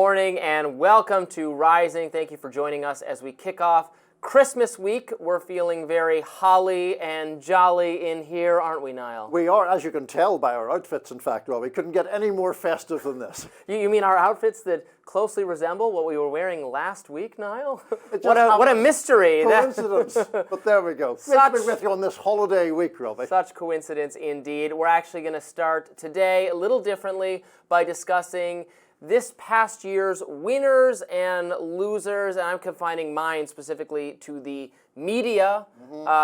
morning and welcome to Rising. Thank you for joining us as we kick off Christmas week. We're feeling very holly and jolly in here, aren't we, Niall? We are, as you can tell by our outfits, in fact, Robbie. Couldn't get any more festive than this. You mean our outfits that closely resemble what we were wearing last week, Niall? What a mystery. Coincidence. But there we go. Great to be with you on this holiday week, Robbie. Such coincidence indeed. We're actually going to start today a little differently by discussing this past year's winners and losers, and I'm confining mine specifically to the media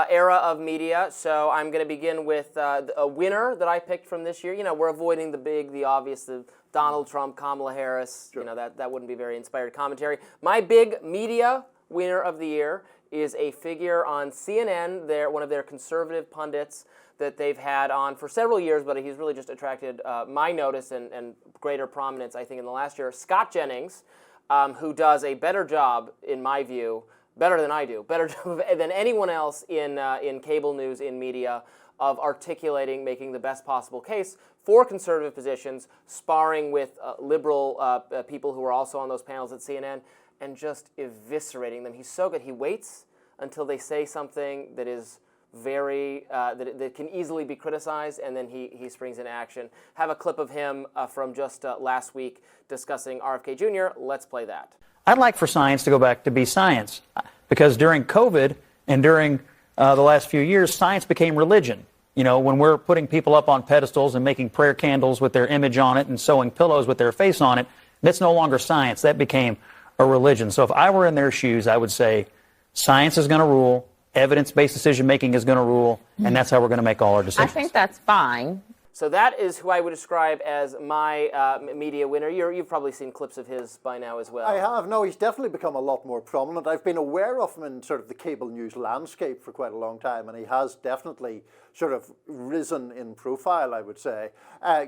era of media. So I'm going to begin with a winner that I picked from this year. You know, we're avoiding the big, the obvious, the Donald Trump, Kamala Harris. Sure. You know, that wouldn't be very inspired commentary. My big media winner of the year is a figure on CNN, one of their conservative pundits that they've had on for several years, but he's really just attracted my notice and greater prominence, I think, in the last year. Scott Jennings, who does a better job, in my view, better than I do, better job than anyone else in cable news, in media, of articulating, making the best possible case for conservative positions, sparring with liberal people who are also on those panels at CNN, and just eviscerating them. He's so good. He waits until they say something that is very that can easily be criticized, and then he springs into action. Have a clip of him from just last week discussing RFK Jr. Let's play that. I'd like for science to go back to be science, because during COVID and during the last few years, science became religion. You know, when we're putting people up on pedestals and making prayer candles with their image on it and sewing pillows with their face on it, that's no longer science. That became a religion. So if I were in their shoes, I would say science is going to rule, evidence-based decision-making is going to rule, and that's how we're going to make all our decisions. I think that's fine. So that is who I would describe as my media winner. You've probably seen clips of his by now as well. I have. No, he's definitely become a lot more prominent. I've been aware of him in sort of the cable news landscape for quite a long time, and he has definitely sort of risen in profile, I would say.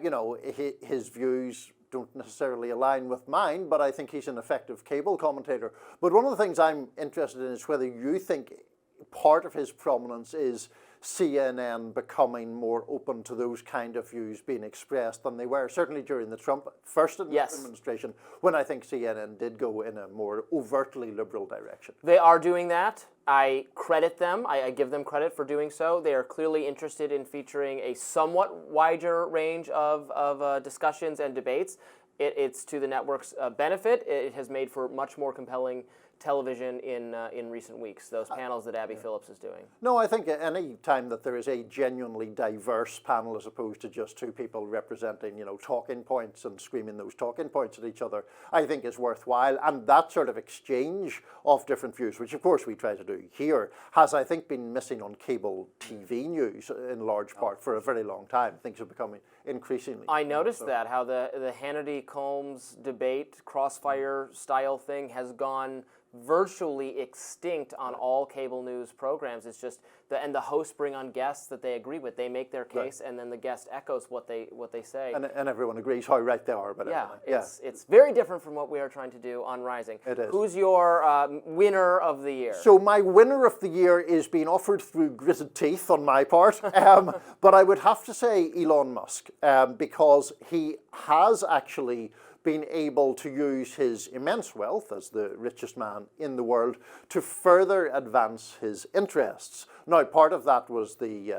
You know, his views don't necessarily align with mine, but I think he's an effective cable commentator. But one of the things I'm interested in is whether you think part of his prominence is CNN becoming more open to those kind of views being expressed than they were, certainly during the Trump first administration, when I think CNN did go in a more overtly liberal direction. They are doing that. I credit them. I give them credit for doing so. They are clearly interested in featuring a somewhat wider range of discussions and debates. It's to the network's benefit. It has made for much more compelling television in recent weeks, those panels that Abby Phillips is doing. No, I think any time that there is a genuinely diverse panel as opposed to just two people representing, you know, talking points and screaming those talking points at each other, I think is worthwhile. And that sort of exchange of different views, which of course we try to do here, has, I think, been missing on cable TV news in large part for a very long time. Things are becoming increasingly. I noticed that, how the Hannity-Combs debate, crossfire style thing has gone virtually extinct on all cable news programs. It's just the hosts bring on guests that they agree with. They make their case, right, and then the guest echoes what they say. And everyone agrees how right they are about it. It's very different from what we are trying to do on Rising. It is. Who's your winner of the year? So my winner of the year is being offered through gritted teeth on my part, but I would have to say Elon Musk, because he has actually been able to use his immense wealth as the richest man in the world to further advance his interests. Now, part of that was the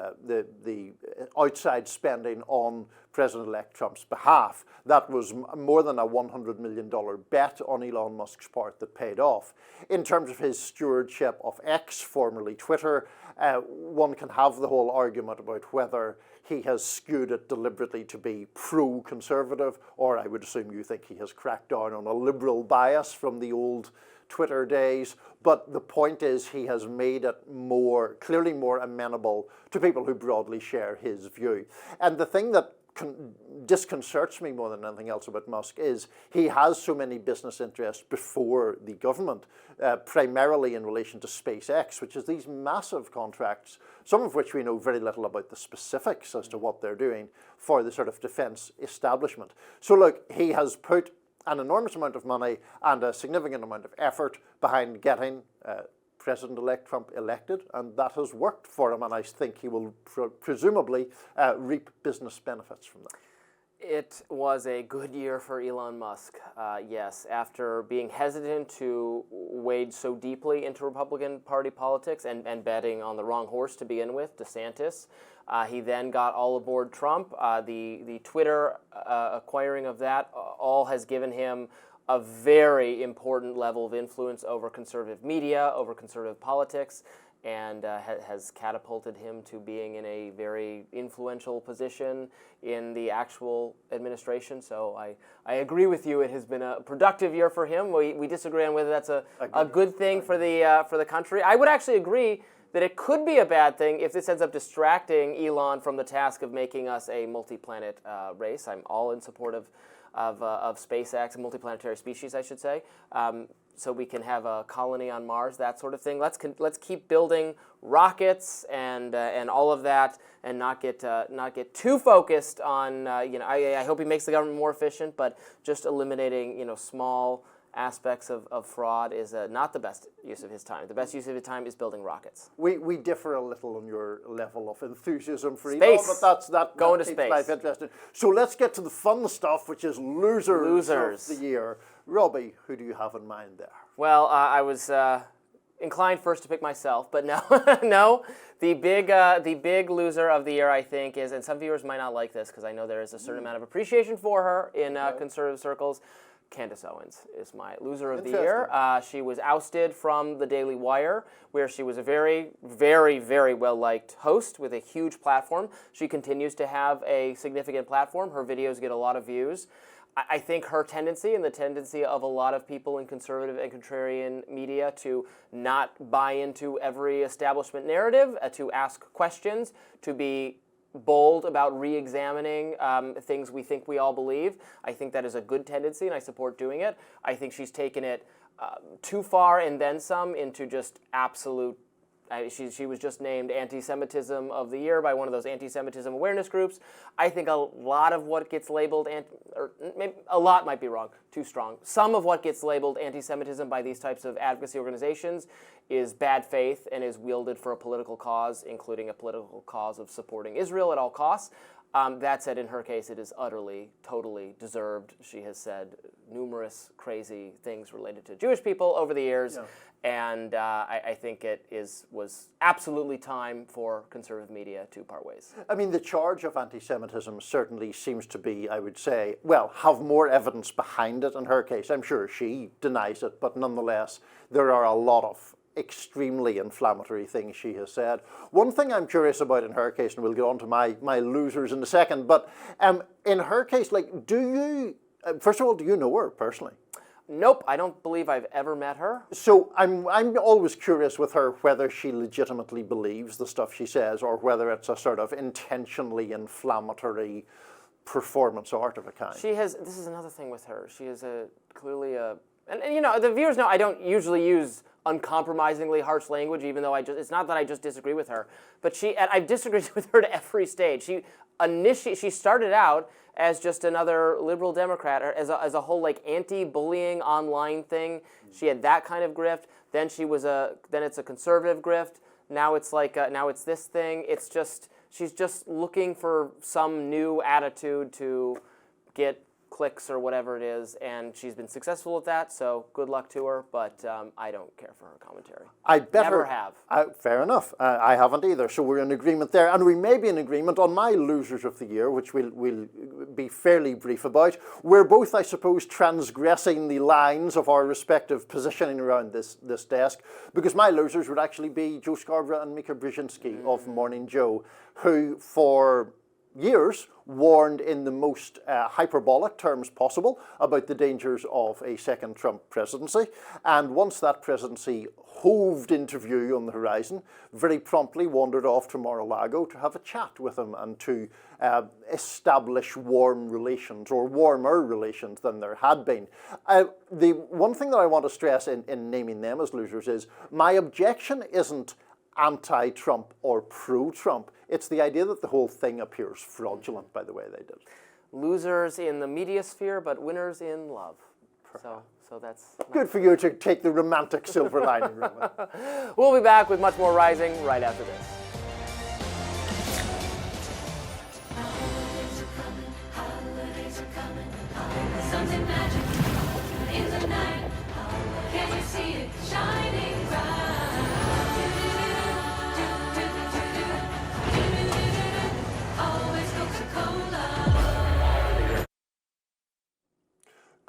outside spending on President-elect Trump's behalf. That was more than a $100 million bet on Elon Musk's part that paid off. In terms of his stewardship of X, formerly Twitter, one can have the whole argument about whether he has skewed it deliberately to be pro-conservative, or I would assume you think he has cracked down on a liberal bias from the old Twitter days. But the point is he has made it clearly more amenable to people who broadly share his view. And the thing that disconcerts me more than anything else about Musk is he has so many business interests before the government, primarily in relation to SpaceX, which is these massive contracts, some of which we know very little about the specifics as to what they're doing for the sort of defense establishment. So look, he has put an enormous amount of money and a significant amount of effort behind getting President-elect Trump elected, and that has worked for him, and I think he will presumably reap business benefits from that. It was a good year for Elon Musk, yes. After being hesitant to wade so deeply into Republican Party politics and betting on the wrong horse to begin with, DeSantis, he then got all aboard Trump. The Twitter acquiring of that all has given him a very important level of influence over conservative media, over conservative politics, and has catapulted him to being in a very influential position in the actual administration. So I agree with you. It has been a productive year for him. We disagree on whether that's a good thing for the country. I would actually agree that it could be a bad thing if this ends up distracting Elon from the task of making us a multi-planet race. I'm all in support of SpaceX, a multiplanetary species, I should say. So we can have a colony on Mars, that sort of thing. Let's keep building rockets and all of that, and not get too focused on I hope he makes the government more efficient, but just eliminating small aspects of fraud is not the best use of his time. The best use of his time is building rockets. We differ a little on your level of enthusiasm for space. Elon, but that going to keeps space. life interesting. So let's get to the fun stuff, which is losers of the year. Robbie, who do you have in mind there? Well, I was inclined first to pick myself, but no, no. The big loser of the year, I think, is, and some viewers might not like this because I know there is a certain amount of appreciation for her in conservative circles. Candace Owens is my loser of the year. She was ousted from the Daily Wire, where she was a very, very, very well-liked host with a huge platform. She continues to have a significant platform. Her videos get a lot of views. I think her tendency, and the tendency of a lot of people in conservative and contrarian media, to not buy into every establishment narrative, to ask questions, to be bold about re-examining things we think we all believe. I think that is a good tendency, and I support doing it. I think she's taken it too far and then some into just absolute. She was just named Anti-Semitism of the Year by one of those anti-Semitism awareness groups. I think a lot of what gets labeled, or maybe a lot might be wrong, too strong. Some of what gets labeled anti-Semitism by these types of advocacy organizations is bad faith and is wielded for a political cause, including a political cause of supporting Israel at all costs. That said, in her case, it is utterly, totally deserved. She has said numerous crazy things related to Jewish people over the years. Yeah. And I think it was absolutely time for conservative media to part ways. I mean, the charge of anti-Semitism certainly seems to be, I would say, well, have more evidence behind it in her case. I'm sure she denies it, but nonetheless, there are a lot of extremely inflammatory things she has said. One thing I'm curious about in her case, and we'll get on to my losers in a second, but in her case, like, first of all, do you know her personally? Nope, I don't believe I've ever met her. So I'm always curious with her whether she legitimately believes the stuff she says or whether it's a sort of intentionally inflammatory performance art of a kind. This is another thing with her. She is clearly and the viewers know I don't usually use uncompromisingly harsh language, even though it's not that I just disagree with her, but I've disagreed with her to every stage. She started out as just another liberal Democrat, or as a whole like anti-bullying online thing. She had that kind of grift. Then it's a conservative grift. Now it's now it's this thing. It's just she's just looking for some new attitude to get clicks or whatever it is, and she's been successful at that, so good luck to her, but I don't care for her commentary. I better never have. Fair enough. I haven't either, so we're in agreement there, and we may be in agreement on my losers of the year, which we'll be fairly brief about. We're both, I suppose, transgressing the lines of our respective positioning around this desk, because my losers would actually be Joe Scarborough and Mika Brzezinski of Morning Joe, who for years warned in the most hyperbolic terms possible about the dangers of a second Trump presidency. And once that presidency hoved into view on the horizon, very promptly wandered off to Mar-a-Lago to have a chat with him and to establish warm relations, or warmer relations than there had been. The one thing that I want to stress in naming them as losers is my objection isn't anti-Trump or pro-Trump. It's the idea that the whole thing appears fraudulent by the way they did. Losers in the media sphere, but winners in love. So that's good for you to take the romantic silver lining, Roman. We'll be back with much more Rising right after this. Holidays are coming, holidays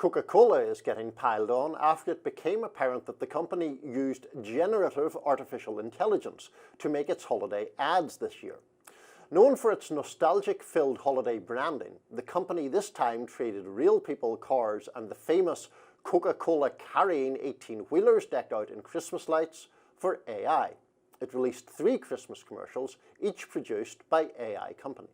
Coca-Cola is getting piled on after it became apparent that the company used generative artificial intelligence to make its holiday ads this year. Known for its nostalgic-filled holiday branding, the company this time traded real people, cars, and the famous Coca-Cola carrying 18-wheelers decked out in Christmas lights for AI. It released 3 Christmas commercials, each produced by AI companies.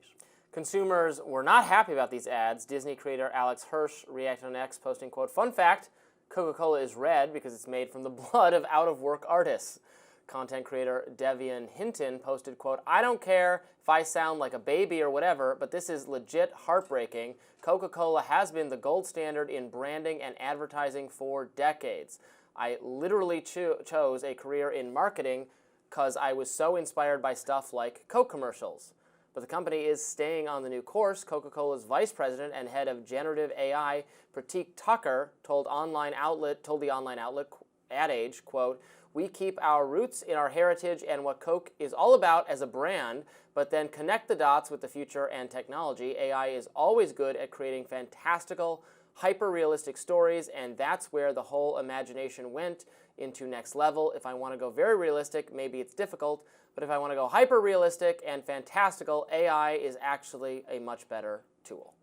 Consumers were not happy about these ads. Disney creator Alex Hirsch reacted on X, posting, quote, "Fun fact, Coca-Cola is red because it's made from the blood of out-of-work artists." Content creator Devian Hinton posted, quote, "I don't care if I sound like a baby or whatever, but this is legit heartbreaking. Coca-Cola has been the gold standard in branding and advertising for decades. I literally chose a career in marketing because I was so inspired by stuff like Coke commercials." But the company is staying on the new course. Coca-Cola's vice president and head of generative AI, Pratik Tucker, told the online outlet Ad Age, quote, "We keep our roots in our heritage and what Coke is all about as a brand, but then connect the dots with the future and technology. AI is always good at creating fantastical, hyper-realistic stories, and that's where the whole imagination went into next level. If I want to go very realistic, maybe it's difficult, but if I want to go hyper-realistic and fantastical, AI is actually a much better tool."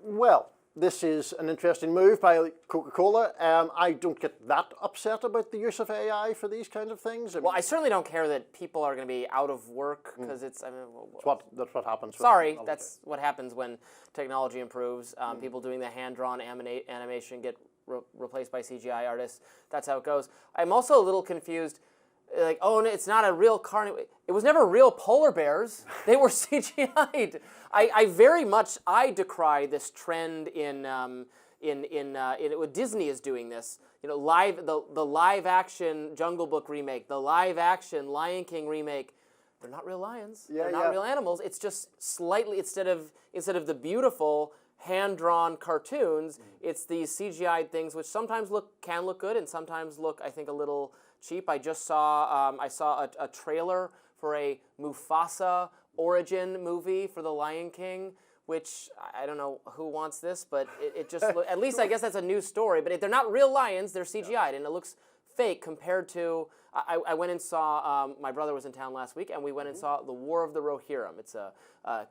Well, this is an interesting move by Coca-Cola. I don't get that upset about the use of AI for these kinds of things. Well, I certainly don't care that people are going to be out of work because it's, that's what happens. Sorry, that's what happens when technology improves. People doing the hand-drawn animation get replaced by CGI artists. That's how it goes. I'm also a little confused. Like, oh, it's not a real car. It was never real polar bears. They were CGI'd. I decry this trend what Disney is doing this. You know, the live action Jungle Book remake, the live action Lion King remake. They're not real lions. They're not real animals. It's just slightly instead of the beautiful hand-drawn cartoons, it's these CGI things which sometimes can look good and sometimes look, I think, a little cheap. I just saw a trailer for a Mufasa origin movie for the Lion King, which I don't know who wants this, but it just at least I guess that's a new story. But they're not real lions; they're CGI'd, and it looks fake compared to. I went and saw. My brother was in town last week, and we went and saw The War of the Rohirrim. It's a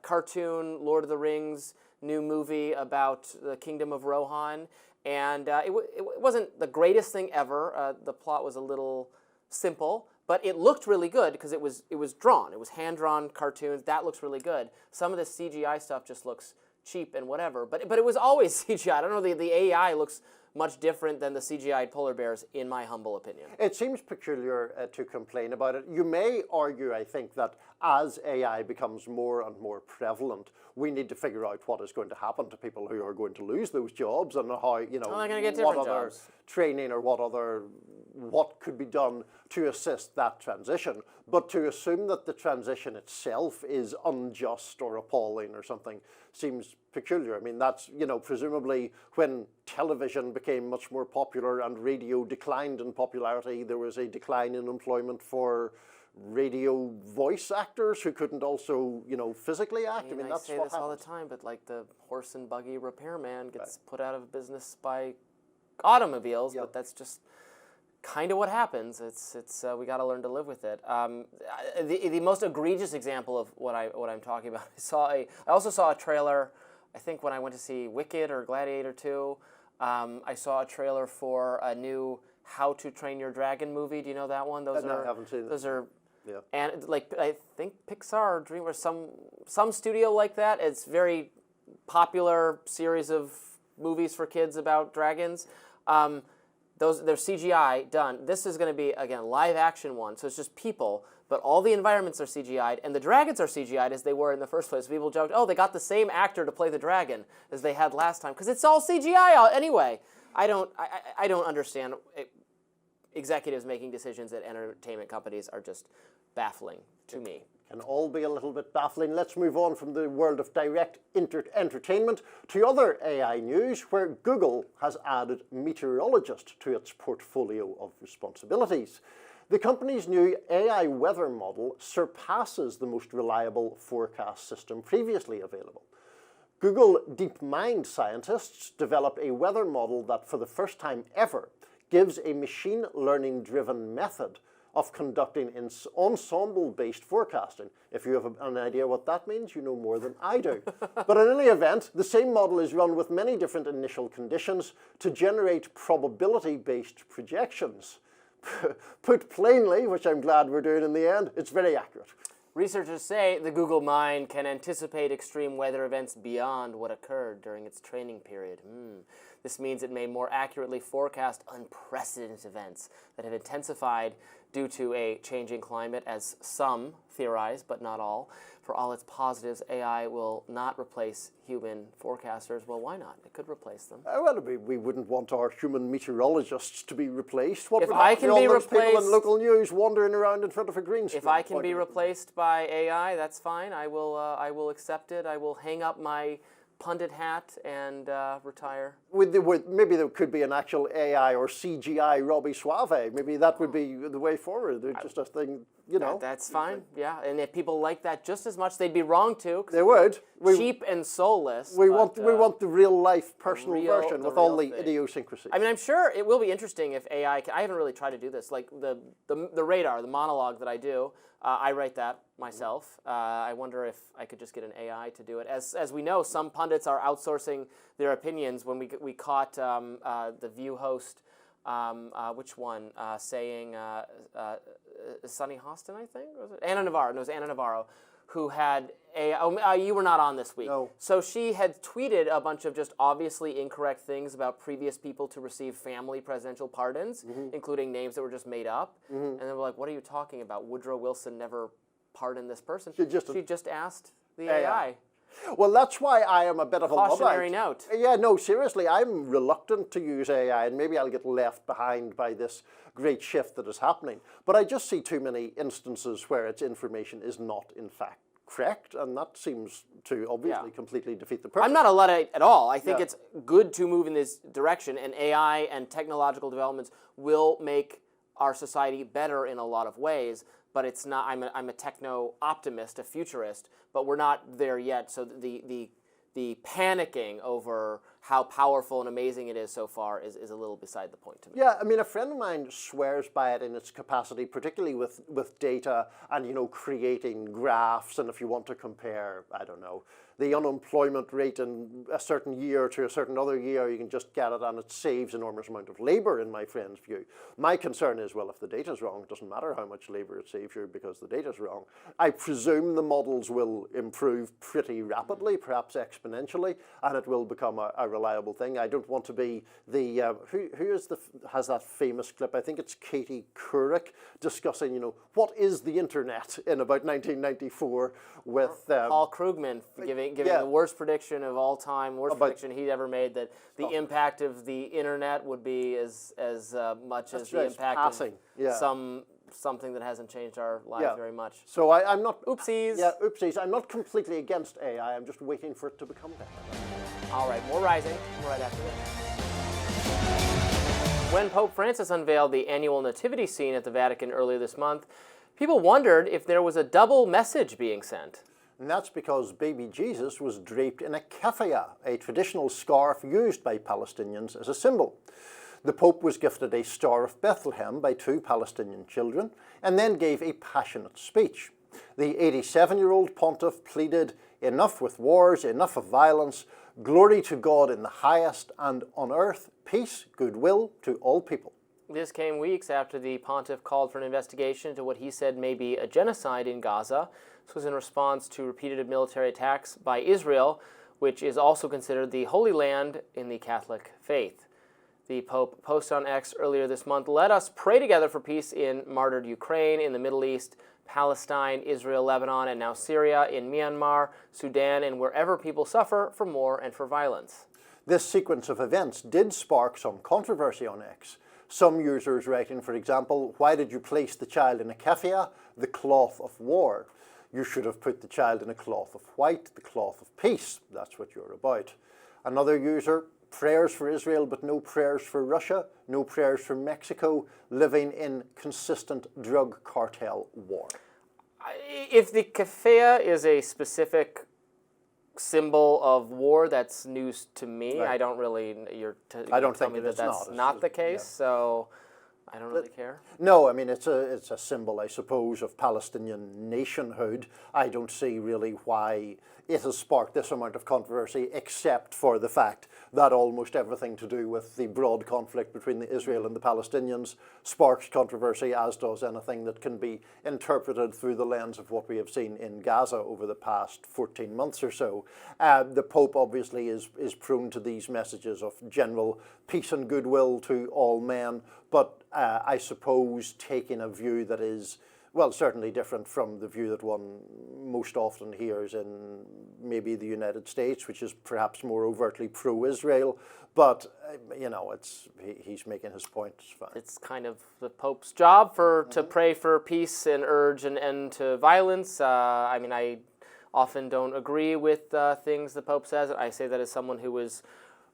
cartoon Lord of the Rings new movie about the Kingdom of Rohan. And it wasn't the greatest thing ever. The plot was a little simple, but it looked really good because it was drawn. It was hand-drawn cartoons. That looks really good. Some of the CGI stuff just looks cheap and whatever. But it was always CGI. I don't know. The AI looks much different than the CGI polar bears, in my humble opinion. It seems peculiar to complain about it. You may argue, I think, that as AI becomes more and more prevalent, we need to figure out what is going to happen to people who are going to lose those jobs and how, you know, they're going to get what different other jobs. Training or what could be done to assist that transition. But to assume that the transition itself is unjust or appalling or something seems peculiar. I mean, that's, you know, presumably when television became much more popular and radio declined in popularity, there was a decline in employment for radio voice actors who couldn't also, you know, physically act. I mean, that's say what this all the happens. time, but like the horse and buggy repairman gets put out of business by automobiles, but that's just kind of what happens. It's we got to learn to live with it. The most egregious example of what I'm talking about. I also saw a trailer. I think when I went to see Wicked or Gladiator 2, I saw a trailer for a new How to Train Your Dragon movie. Do you know that one? I haven't seen it. Those are. Yeah. And like I think Pixar or Dream or some studio like that. It's very popular series of movies for kids about dragons. They're CGI done. This is going to be again live action one, so it's just people, but all the environments are CGI'd, and the dragons are CGI'd as they were in the first place. People joked, oh, they got the same actor to play the dragon as they had last time because it's all CGI anyway. I don't understand. Executives making decisions at entertainment companies are just baffling to me. Can all be a little bit baffling. Let's move on from the world of direct entertainment to other AI news, where Google has added meteorologist to its portfolio of responsibilities. The company's new AI weather model surpasses the most reliable forecast system previously available. Google DeepMind scientists developed a weather model that for the first time ever gives a machine learning driven method of conducting ensemble-based forecasting. If you have an idea what that means, you know more than I do. But in any event, the same model is run with many different initial conditions to generate probability-based projections. Put plainly, which I'm glad we're doing in the end, it's very accurate. Researchers say the Google Mind can anticipate extreme weather events beyond what occurred during its training period. This means it may more accurately forecast unprecedented events that have intensified due to a changing climate, as some theorize, but not all. For all its positives, AI will not replace human forecasters. Well, why not? It could replace them. Well, we wouldn't want our human meteorologists to be replaced. What If would I happen to can all be those people replaced- in local news wandering around in front of a green screen? If I can be replaced by AI, that's fine. I will accept it. I will hang up my pundit hat and retire. Maybe there could be an actual AI or CGI Robbie Suave. Maybe that would be the way forward. It's just a thing, you know. That's fine, yeah. And if people like that just as much, they'd be wrong too. 'Cause They would. cheap and soulless. We but, want the real life personal real- version the with all real the thing. idiosyncrasies. I mean, I'm sure it will be interesting if AI I haven't really tried to do this. Like the radar, the monologue that I do, I write that myself. I wonder if I could just get an AI to do it. As we know, some pundits are outsourcing their opinions. When we caught the View host, which one, saying Sunny Hostin, I think? Was it? Anna Navarro. No, it was Anna Navarro, who had you were not on this week. No. So she had tweeted a bunch of just obviously incorrect things about previous people to receive family presidential pardons, including names that were just made up. And they were like, what are you talking about? Woodrow Wilson never pardoned this person. She just asked the AI. Well, that's why I am a bit of a Cautionary Luddite. note. Yeah, no, seriously, I'm reluctant to use AI, and maybe I'll get left behind by this great shift that is happening. But I just see too many instances where its information is not, in fact, correct, and that seems to obviously completely defeat the purpose. I'm not a Luddite at all. I think it's good to move in this direction, and AI and technological developments will make our society better in a lot of ways. But it's not. I'm a techno optimist, a futurist, but we're not there yet. So the panicking over how powerful and amazing it is so far is a little beside the point to me. Yeah, I mean, a friend of mine swears by it in its capacity, particularly with data and, you know, creating graphs. And if you want to compare, I don't know, the unemployment rate in a certain year to a certain other year, you can just get it, and it saves an enormous amount of labor, in my friend's view. My concern is, well, if the data's wrong, it doesn't matter how much labor it saves you because the data's wrong. I presume the models will improve pretty rapidly, perhaps exponentially, and it will become a reliable thing. I don't want to be the has that famous clip. I think it's Katie Couric discussing, you know, what is the internet in about 1994 with Paul Krugman giving the worst prediction of all time, worst prediction he'd ever made, that the impact of the internet would be as much as the impact of something that hasn't changed our lives very much. So I'm not... Oopsies. Yeah, oopsies. I'm not completely against AI. I'm just waiting for it to become better. All right, more Rising right after this. When Pope Francis unveiled the annual Nativity scene at the Vatican earlier this month, people wondered if there was a double message being sent. And that's because baby Jesus was draped in a keffiyeh, a traditional scarf used by Palestinians as a symbol. The Pope was gifted a Star of Bethlehem by 2 Palestinian children and then gave a passionate speech. The 87-year-old pontiff pleaded, "Enough with wars, enough of violence, glory to God in the highest, and on earth, peace, goodwill to all people." This came weeks after the pontiff called for an investigation into what he said may be a genocide in Gaza. This was in response to repeated military attacks by Israel, which is also considered the Holy Land in the Catholic faith. The Pope posted on X earlier this month, "Let us pray together for peace in martyred Ukraine, in the Middle East, Palestine, Israel, Lebanon, and now Syria, in Myanmar, Sudan, and wherever people suffer from war and for violence." This sequence of events did spark some controversy on X. Some users writing, for example, "Why did you place the child in a keffiyeh, the cloth of war? You should have put the child in a cloth of white, the cloth of peace. That's what you're about." Another user, "Prayers for Israel, but no prayers for Russia, no prayers for Mexico, living in consistent drug cartel war." If the keffiyeh is a specific symbol of war, that's news to me. Right. I don't really. I don't tell think me that it's that's not. not the case. Yeah. So I don't really care. No, I mean, it's a symbol, I suppose, of Palestinian nationhood. I don't see really why it has sparked this amount of controversy, except for the fact that almost everything to do with the broad conflict between Israel and the Palestinians sparks controversy, as does anything that can be interpreted through the lens of what we have seen in Gaza over the past 14 months or so. The Pope obviously is prone to these messages of general peace and goodwill to all men, but I suppose taking a view that is, well, certainly different from the view that one most often hears in maybe the United States, which is perhaps more overtly pro-Israel. But, he's making his point. It's fine. It's kind of the Pope's job to pray for peace and urge an end to violence. I often don't agree with things the Pope says. I say that as someone who was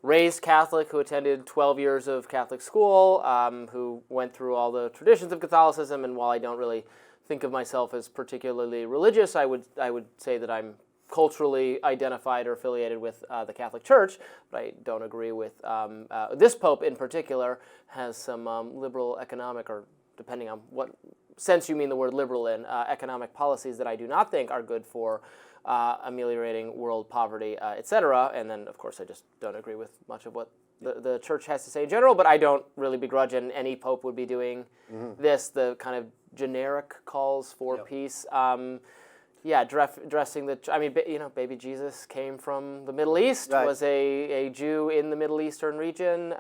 raised Catholic, who attended 12 years of Catholic school, who went through all the traditions of Catholicism, and while I don't really think of myself as particularly religious, I would say that I'm culturally identified or affiliated with the Catholic Church, but I don't agree with this Pope in particular has some liberal economic, or depending on what sense you mean the word liberal in, economic policies that I do not think are good for ameliorating world poverty, etc. And then, of course, I just don't agree with much of what the church has to say in general, but I don't really begrudge, and any pope would be doing this, the kind of generic calls for peace. Dressing baby Jesus came from the Middle East, right. Was a Jew in the Middle Eastern region.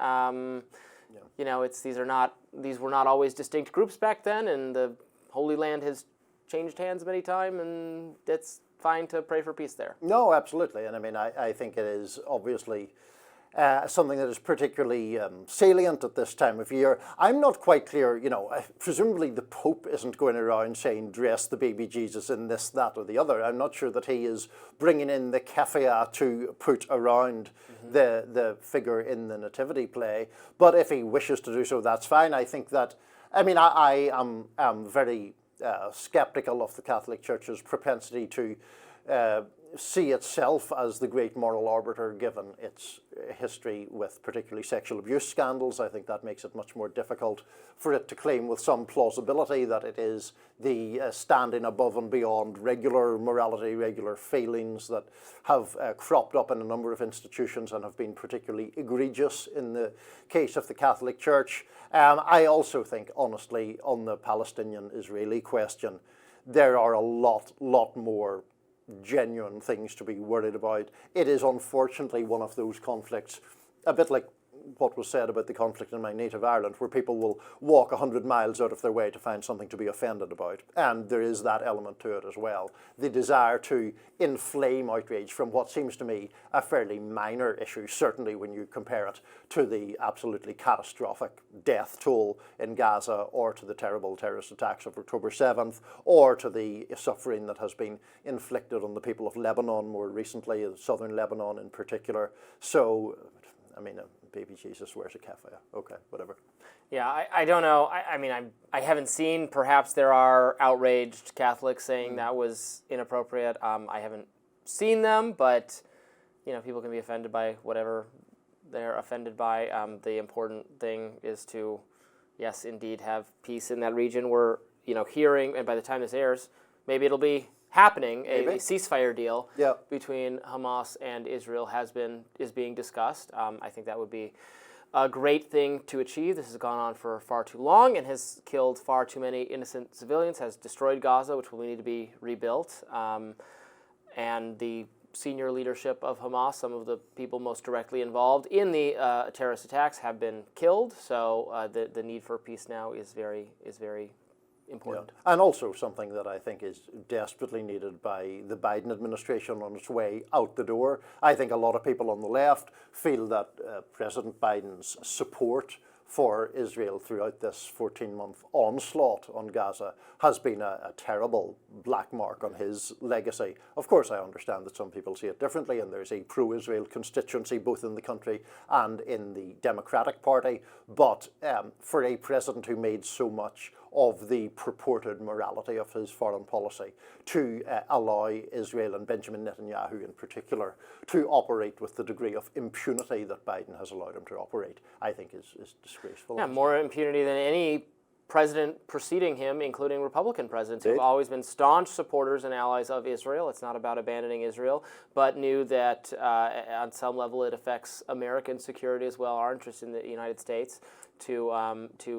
These were not always distinct groups back then, and the Holy Land has changed hands many times, and it's fine to pray for peace there. No, absolutely. And I think it is obviously something that is particularly salient at this time of year. I'm not quite clear, presumably the Pope isn't going around saying, dress the baby Jesus in this, that, or the other. I'm not sure that he is bringing in the keffiyeh to put around the figure in the Nativity play. But if he wishes to do so, that's fine. I think that, I am very skeptical of the Catholic Church's propensity to see itself as the great moral arbiter, given its history with particularly sexual abuse scandals. I think that makes it much more difficult for it to claim with some plausibility that it is the standing above and beyond regular morality, regular failings that have cropped up in a number of institutions and have been particularly egregious in the case of the Catholic Church. I also think, honestly, on the Palestinian-Israeli question, there are a lot more genuine things to be worried about. It is unfortunately one of those conflicts, a bit like what was said about the conflict in my native Ireland, where people will walk 100 miles out of their way to find something to be offended about. And there is that element to it as well. The desire to inflame outrage from what seems to me a fairly minor issue, certainly when you compare it to the absolutely catastrophic death toll in Gaza, or to the terrible terrorist attacks of October 7th, or to the suffering that has been inflicted on the people of Lebanon more recently, southern Lebanon in particular. So, baby Jesus wears a keffiyeh. Okay, whatever. Yeah, I don't know. I haven't seen. Perhaps there are outraged Catholics saying that was inappropriate. I haven't seen them, but people can be offended by whatever they're offended by. The important thing is to, yes, indeed, have peace in that region. We're hearing, and by the time this airs, maybe it'll be happening. A ceasefire deal between Hamas and Israel is being discussed. I think that would be a great thing to achieve. This has gone on for far too long and has killed far too many innocent civilians, has destroyed Gaza, which will need to be rebuilt. And the senior leadership of Hamas, some of the people most directly involved in the terrorist attacks, have been killed. So the need for peace now is very important. Yeah. And also something that I think is desperately needed by the Biden administration on its way out the door. I think a lot of people on the left feel that President Biden's support for Israel throughout this 14-month onslaught on Gaza has been a terrible black mark on his legacy. Of course, I understand that some people see it differently, and there's a pro-Israel constituency both in the country and in the Democratic Party. But for a president who made so much of the purported morality of his foreign policy to allow Israel and Benjamin Netanyahu in particular to operate with the degree of impunity that Biden has allowed him to operate, I think is disgraceful. Yeah, more impunity than any president preceding him, including Republican presidents, who've always been staunch supporters and allies of Israel. It's not about abandoning Israel, but knew that on some level it affects American security as well, our interest in the United States, to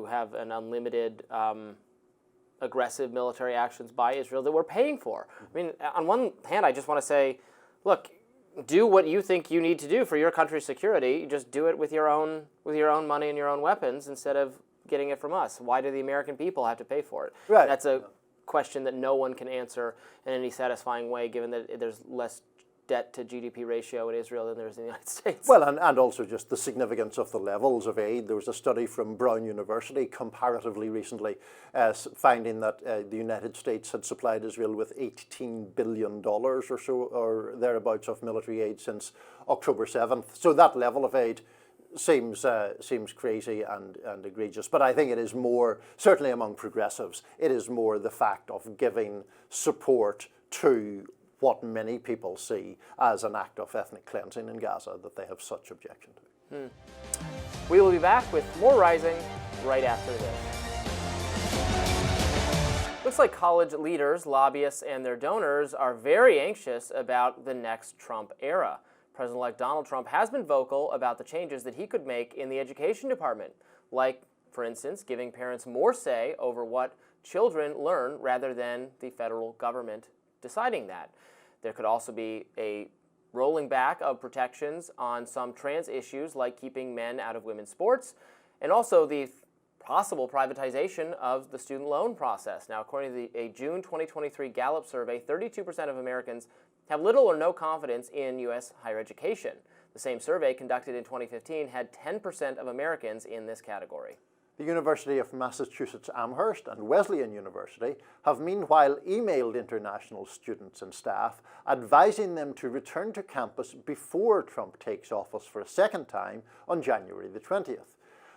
have an unlimited aggressive military actions by Israel that we're paying for. I mean, on one hand, I just want to say, look, do what you think you need to do for your country's security. You just do it with your own money and your own weapons instead of getting it from us. Why do the American people have to pay for it? Right. That's a question that no one can answer in any satisfying way, given that there's less debt to GDP ratio in Israel than there is in the United States. Well, and also just the significance of the levels of aid. There was a study from Brown University comparatively recently finding that the United States had supplied Israel with $18 billion or so, or thereabouts, of military aid since October 7th. So that level of aid seems crazy and egregious. But I think it is more, certainly among progressives, it is more the fact of giving support to what many people see as an act of ethnic cleansing in Gaza that they have such objection to. We will be back with more Rising right after this. Looks like college leaders, lobbyists, and their donors are very anxious about the next Trump era. President-elect Donald Trump has been vocal about the changes that he could make in the education department, like, for instance, giving parents more say over what children learn rather than the federal government deciding that. There could also be a rolling back of protections on some trans issues, like keeping men out of women's sports, and also the possible privatization of the student loan process. Now, according to a June 2023 Gallup survey, 32% of Americans have little or no confidence in U.S. higher education. The same survey, conducted in 2015, had 10% of Americans in this category. The University of Massachusetts Amherst and Wesleyan University have meanwhile emailed international students and staff advising them to return to campus before Trump takes office for a second time on January the 20th.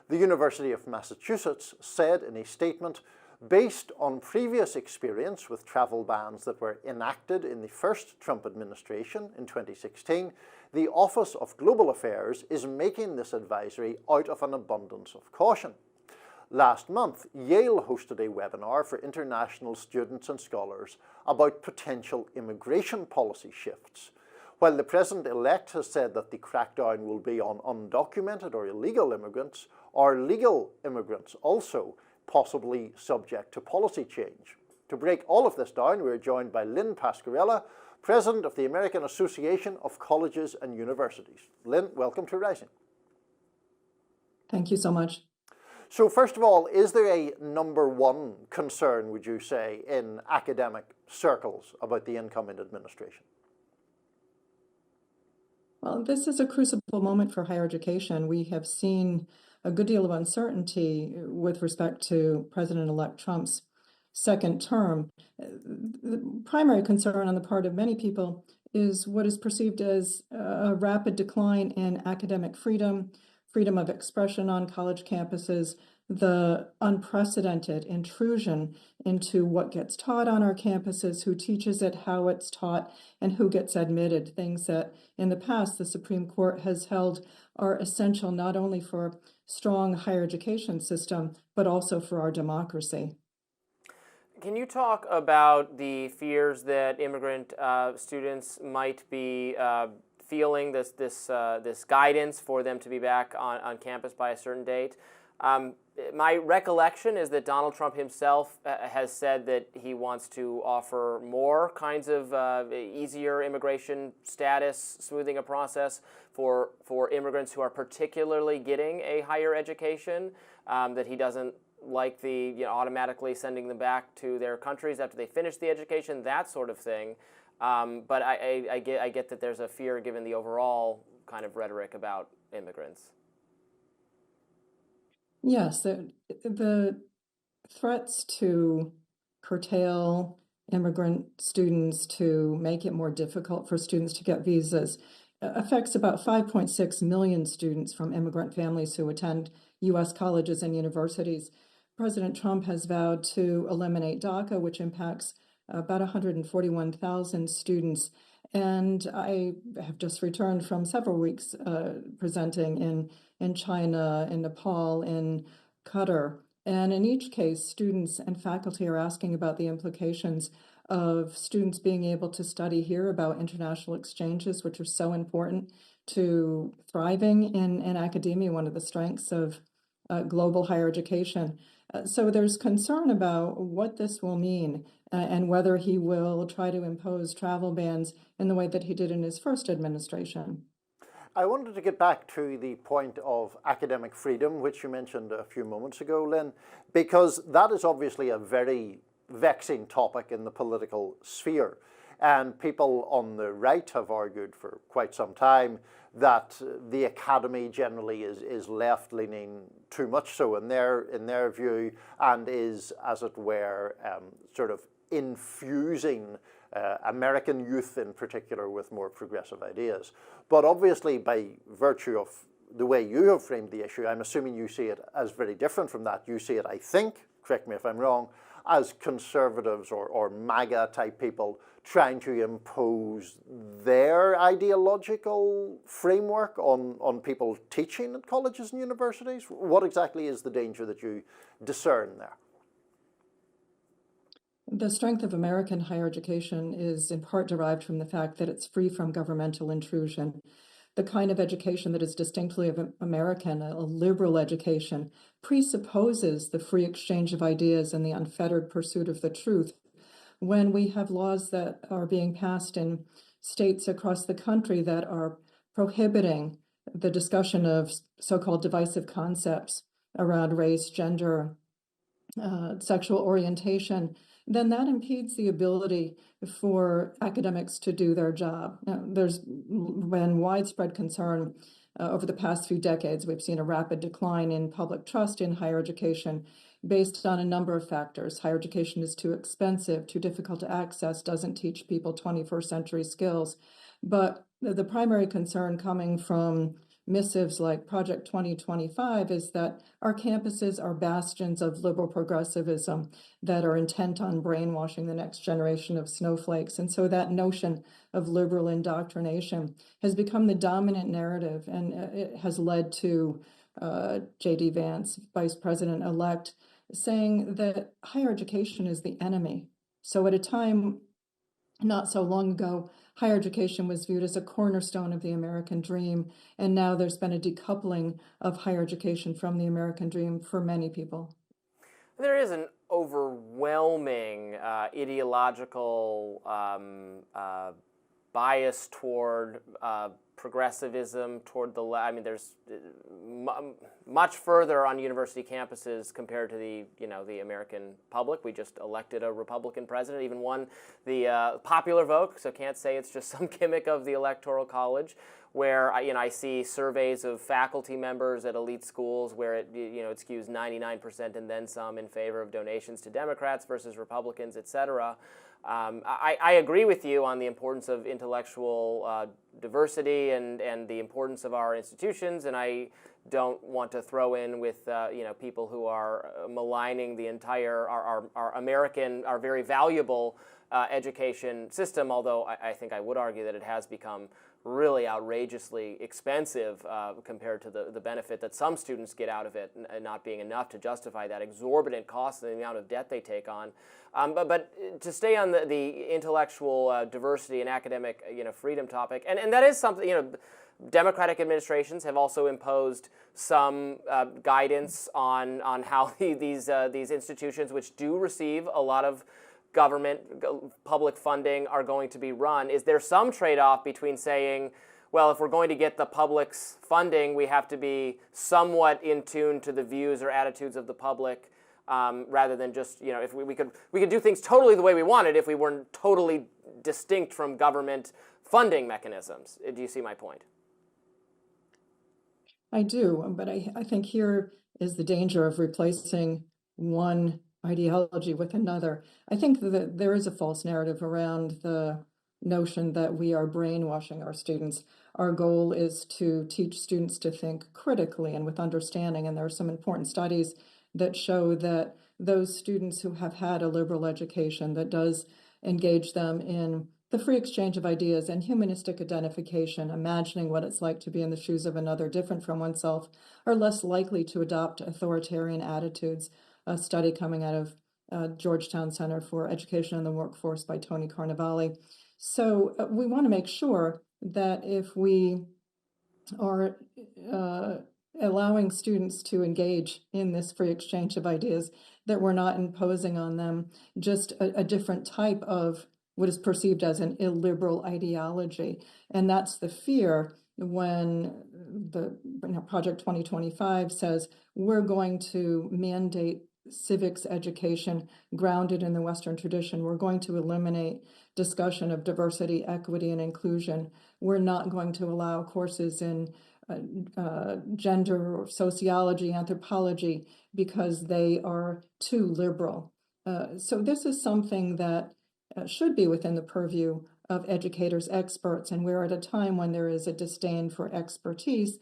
The University of Massachusetts said in a statement, based on previous experience with travel bans that were enacted in the first Trump administration in 2016, the Office of Global Affairs is making this advisory out of an abundance of caution. Last month, Yale hosted a webinar for international students and scholars about potential immigration policy shifts. While the president-elect has said that the crackdown will be on undocumented or illegal immigrants, are legal immigrants also possibly subject to policy change? To break all of this down, we're joined by Lynn Pasquerella, President of the American Association of Colleges and Universities. Lynn, welcome to Rising. Thank you so much. So first of all, is there a number one concern, would you say, in academic circles about the incoming administration? Well, this is a crucible moment for higher education. We have seen a good deal of uncertainty with respect to President-elect Trump's second term. The primary concern on the part of many people is what is perceived as a rapid decline in academic freedom, freedom of expression on college campuses, the unprecedented intrusion into what gets taught on our campuses, who teaches it, how it's taught, and who gets admitted, things that in the past the Supreme Court has held are essential not only for strong higher education system, but also for our democracy. Can you talk about the fears that immigrant students might be feeling, this guidance for them to be back on campus by a certain date? My recollection is that Donald Trump himself has said that he wants to offer more kinds of easier immigration status, smoothing a process for immigrants who are particularly getting a higher education, that he doesn't like the automatically sending them back to their countries after they finish the education, that sort of thing. But I get that there's a fear given the overall kind of rhetoric about immigrants. Yes, the threats to curtail immigrant students, to make it more difficult for students to get visas, affects about 5.6 million students from immigrant families who attend U.S. colleges and universities. President Trump has vowed to eliminate DACA, which impacts about 141,000 students. And I have just returned from several weeks presenting in China, in Nepal, in Qatar. And in each case, students and faculty are asking about the implications of students being able to study here, about international exchanges, which are so important to thriving in academia, one of the strengths of global higher education. So there's concern about what this will mean and whether he will try to impose travel bans in the way that he did in his first administration. I wanted to get back to the point of academic freedom, which you mentioned a few moments ago, Lynn, because that is obviously a very vexing topic in the political sphere. And people on the right have argued for quite some time that the academy generally is left-leaning, too much so in their view, and is, as it were, sort of infusing American youth in particular with more progressive ideas. But obviously, by virtue of the way you have framed the issue, I'm assuming you see it as very different from that. You see it, I think, correct me if I'm wrong, as conservatives or MAGA type people trying to impose their ideological framework on people teaching at colleges and universities. What exactly is the danger that you discern there? The strength of American higher education is in part derived from the fact that it's free from governmental intrusion. The kind of education that is distinctly American, a liberal education, presupposes the free exchange of ideas and the unfettered pursuit of the truth. When we have laws that are being passed in states across the country that are prohibiting the discussion of so-called divisive concepts around race, gender, sexual orientation, then that impedes the ability for academics to do their job. Now, there's been widespread concern over the past few decades. We've seen a rapid decline in public trust in higher education based on a number of factors. Higher education is too expensive, too difficult to access, doesn't teach people 21st century skills. But the primary concern coming from missives like Project 2025 is that our campuses are bastions of liberal progressivism that are intent on brainwashing the next generation of snowflakes. And so that notion of liberal indoctrination has become the dominant narrative, and it has led to J.D. Vance, Vice President-elect, saying that higher education is the enemy. So at a time not so long ago, higher education was viewed as a cornerstone of the American dream, and now there's been a decoupling of higher education from the American dream for many people. There is an overwhelming ideological bias toward progressivism, toward the left. I mean, there's much further on university campuses compared to the American public. We just elected a Republican president, even won the popular vote, so can't say it's just some gimmick of the Electoral College, where I see surveys of faculty members at elite schools where it skews 99% and then some in favor of donations to Democrats versus Republicans, et cetera. I agree with you on the importance of intellectual diversity and the importance of our institutions, and I don't want to throw in with people who are maligning the entire our American, our very valuable education system. Although I think I would argue that it has become really outrageously expensive compared to the benefit that some students get out of it, and not being enough to justify that exorbitant cost and the amount of debt they take on. But to stay on the intellectual diversity and academic freedom topic, and that is something, Democratic administrations have also imposed some guidance on how these institutions, which do receive a lot of government, public funding, are going to be run. Is there some trade-off between saying, well, if we're going to get the public's funding, we have to be somewhat in tune to the views or attitudes of the public, rather than just, if we could do things totally the way we wanted if we weren't totally distinct from government funding mechanisms? Do you see my point? I do, but I think here is the danger of replacing one ideology with another. I think that there is a false narrative around the notion that we are brainwashing our students. Our goal is to teach students to think critically and with understanding, and there are some important studies that show that those students who have had a liberal education that does engage them in the free exchange of ideas and humanistic identification, imagining what it's like to be in the shoes of another different from oneself, are less likely to adopt authoritarian attitudes. A study coming out of Georgetown Center for Education and the Workforce by Tony Carnevale. So we want to make sure that if we are allowing students to engage in this free exchange of ideas, that we're not imposing on them just a different type of what is perceived as an illiberal ideology. And that's the fear when the Project 2025 says we're going to mandate civics education grounded in the Western tradition. We're going to eliminate discussion of diversity, equity, and inclusion. We're not going to allow courses in gender or sociology, anthropology, because they are too liberal. So this is something that should be within the purview of educators, experts, and we're at a time when there is a disdain for expertise.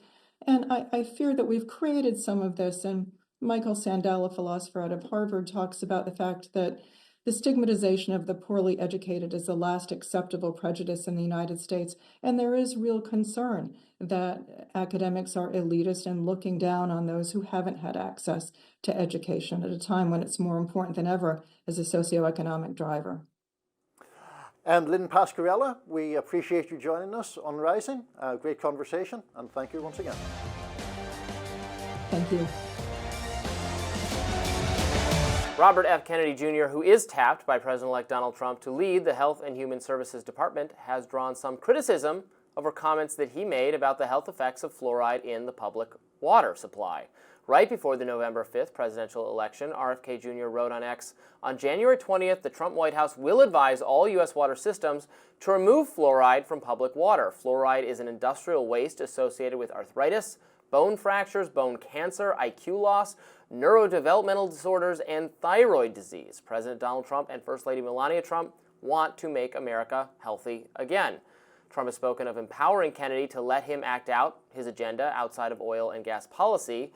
And I fear that we've created some of this, and Michael Sandel, a philosopher out of Harvard, talks about the fact that the stigmatization of the poorly educated is the last acceptable prejudice in the United States. And there is real concern that academics are elitist and looking down on those who haven't had access to education at a time when it's more important than ever as a socioeconomic driver. And Lynn Pasquerella, we appreciate you joining us on Rising. Great conversation, and thank you once again. Thank you. Robert F. Kennedy Jr., who is tapped by President-elect Donald Trump to lead the Health and Human Services Department, has drawn some criticism over comments that he made about the health effects of fluoride in the public water supply. Right before the November 5th presidential election, RFK Jr. wrote on X, "On January 20th, the Trump White House will advise all U.S. water systems to remove fluoride from public water. Fluoride is an industrial waste associated with arthritis, bone fractures, bone cancer, IQ loss, neurodevelopmental disorders, and thyroid disease. President Donald Trump and First Lady Melania Trump want to make America healthy again." Trump has spoken of empowering Kennedy to let him act out his agenda outside of oil and gas policy.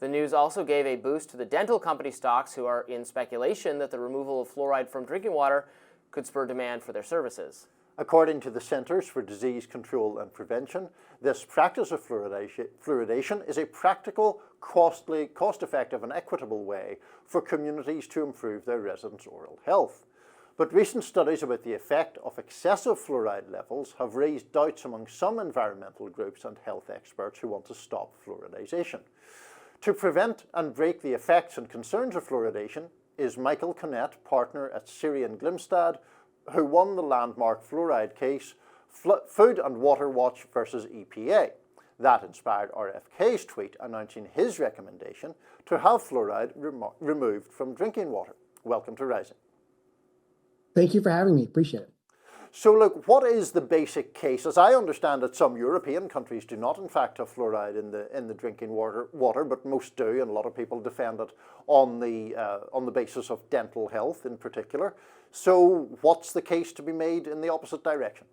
The news also gave a boost to the dental company stocks, who are in speculation that the removal of fluoride from drinking water could spur demand for their services. According to the Centers for Disease Control and Prevention, this practice of fluoridation is a practical, costly, cost-effective and equitable way for communities to improve their residents' oral health. But recent studies about the effect of excessive fluoride levels have raised doubts among some environmental groups and health experts who want to stop fluoridation. To prevent and break the effects and concerns of fluoridation is Michael Connett, partner at Siri Glimstad, who won the landmark fluoride case, Food and Water Watch versus EPA. That inspired RFK's tweet announcing his recommendation to have fluoride removed from drinking water. Welcome to Rising. Thank you for having me. Appreciate it. So look, what is the basic case? As I understand it, some European countries do not in fact have fluoride in the drinking water, but most do, and a lot of people defend it on the basis of dental health in particular. So what's the case to be made in the opposite direction?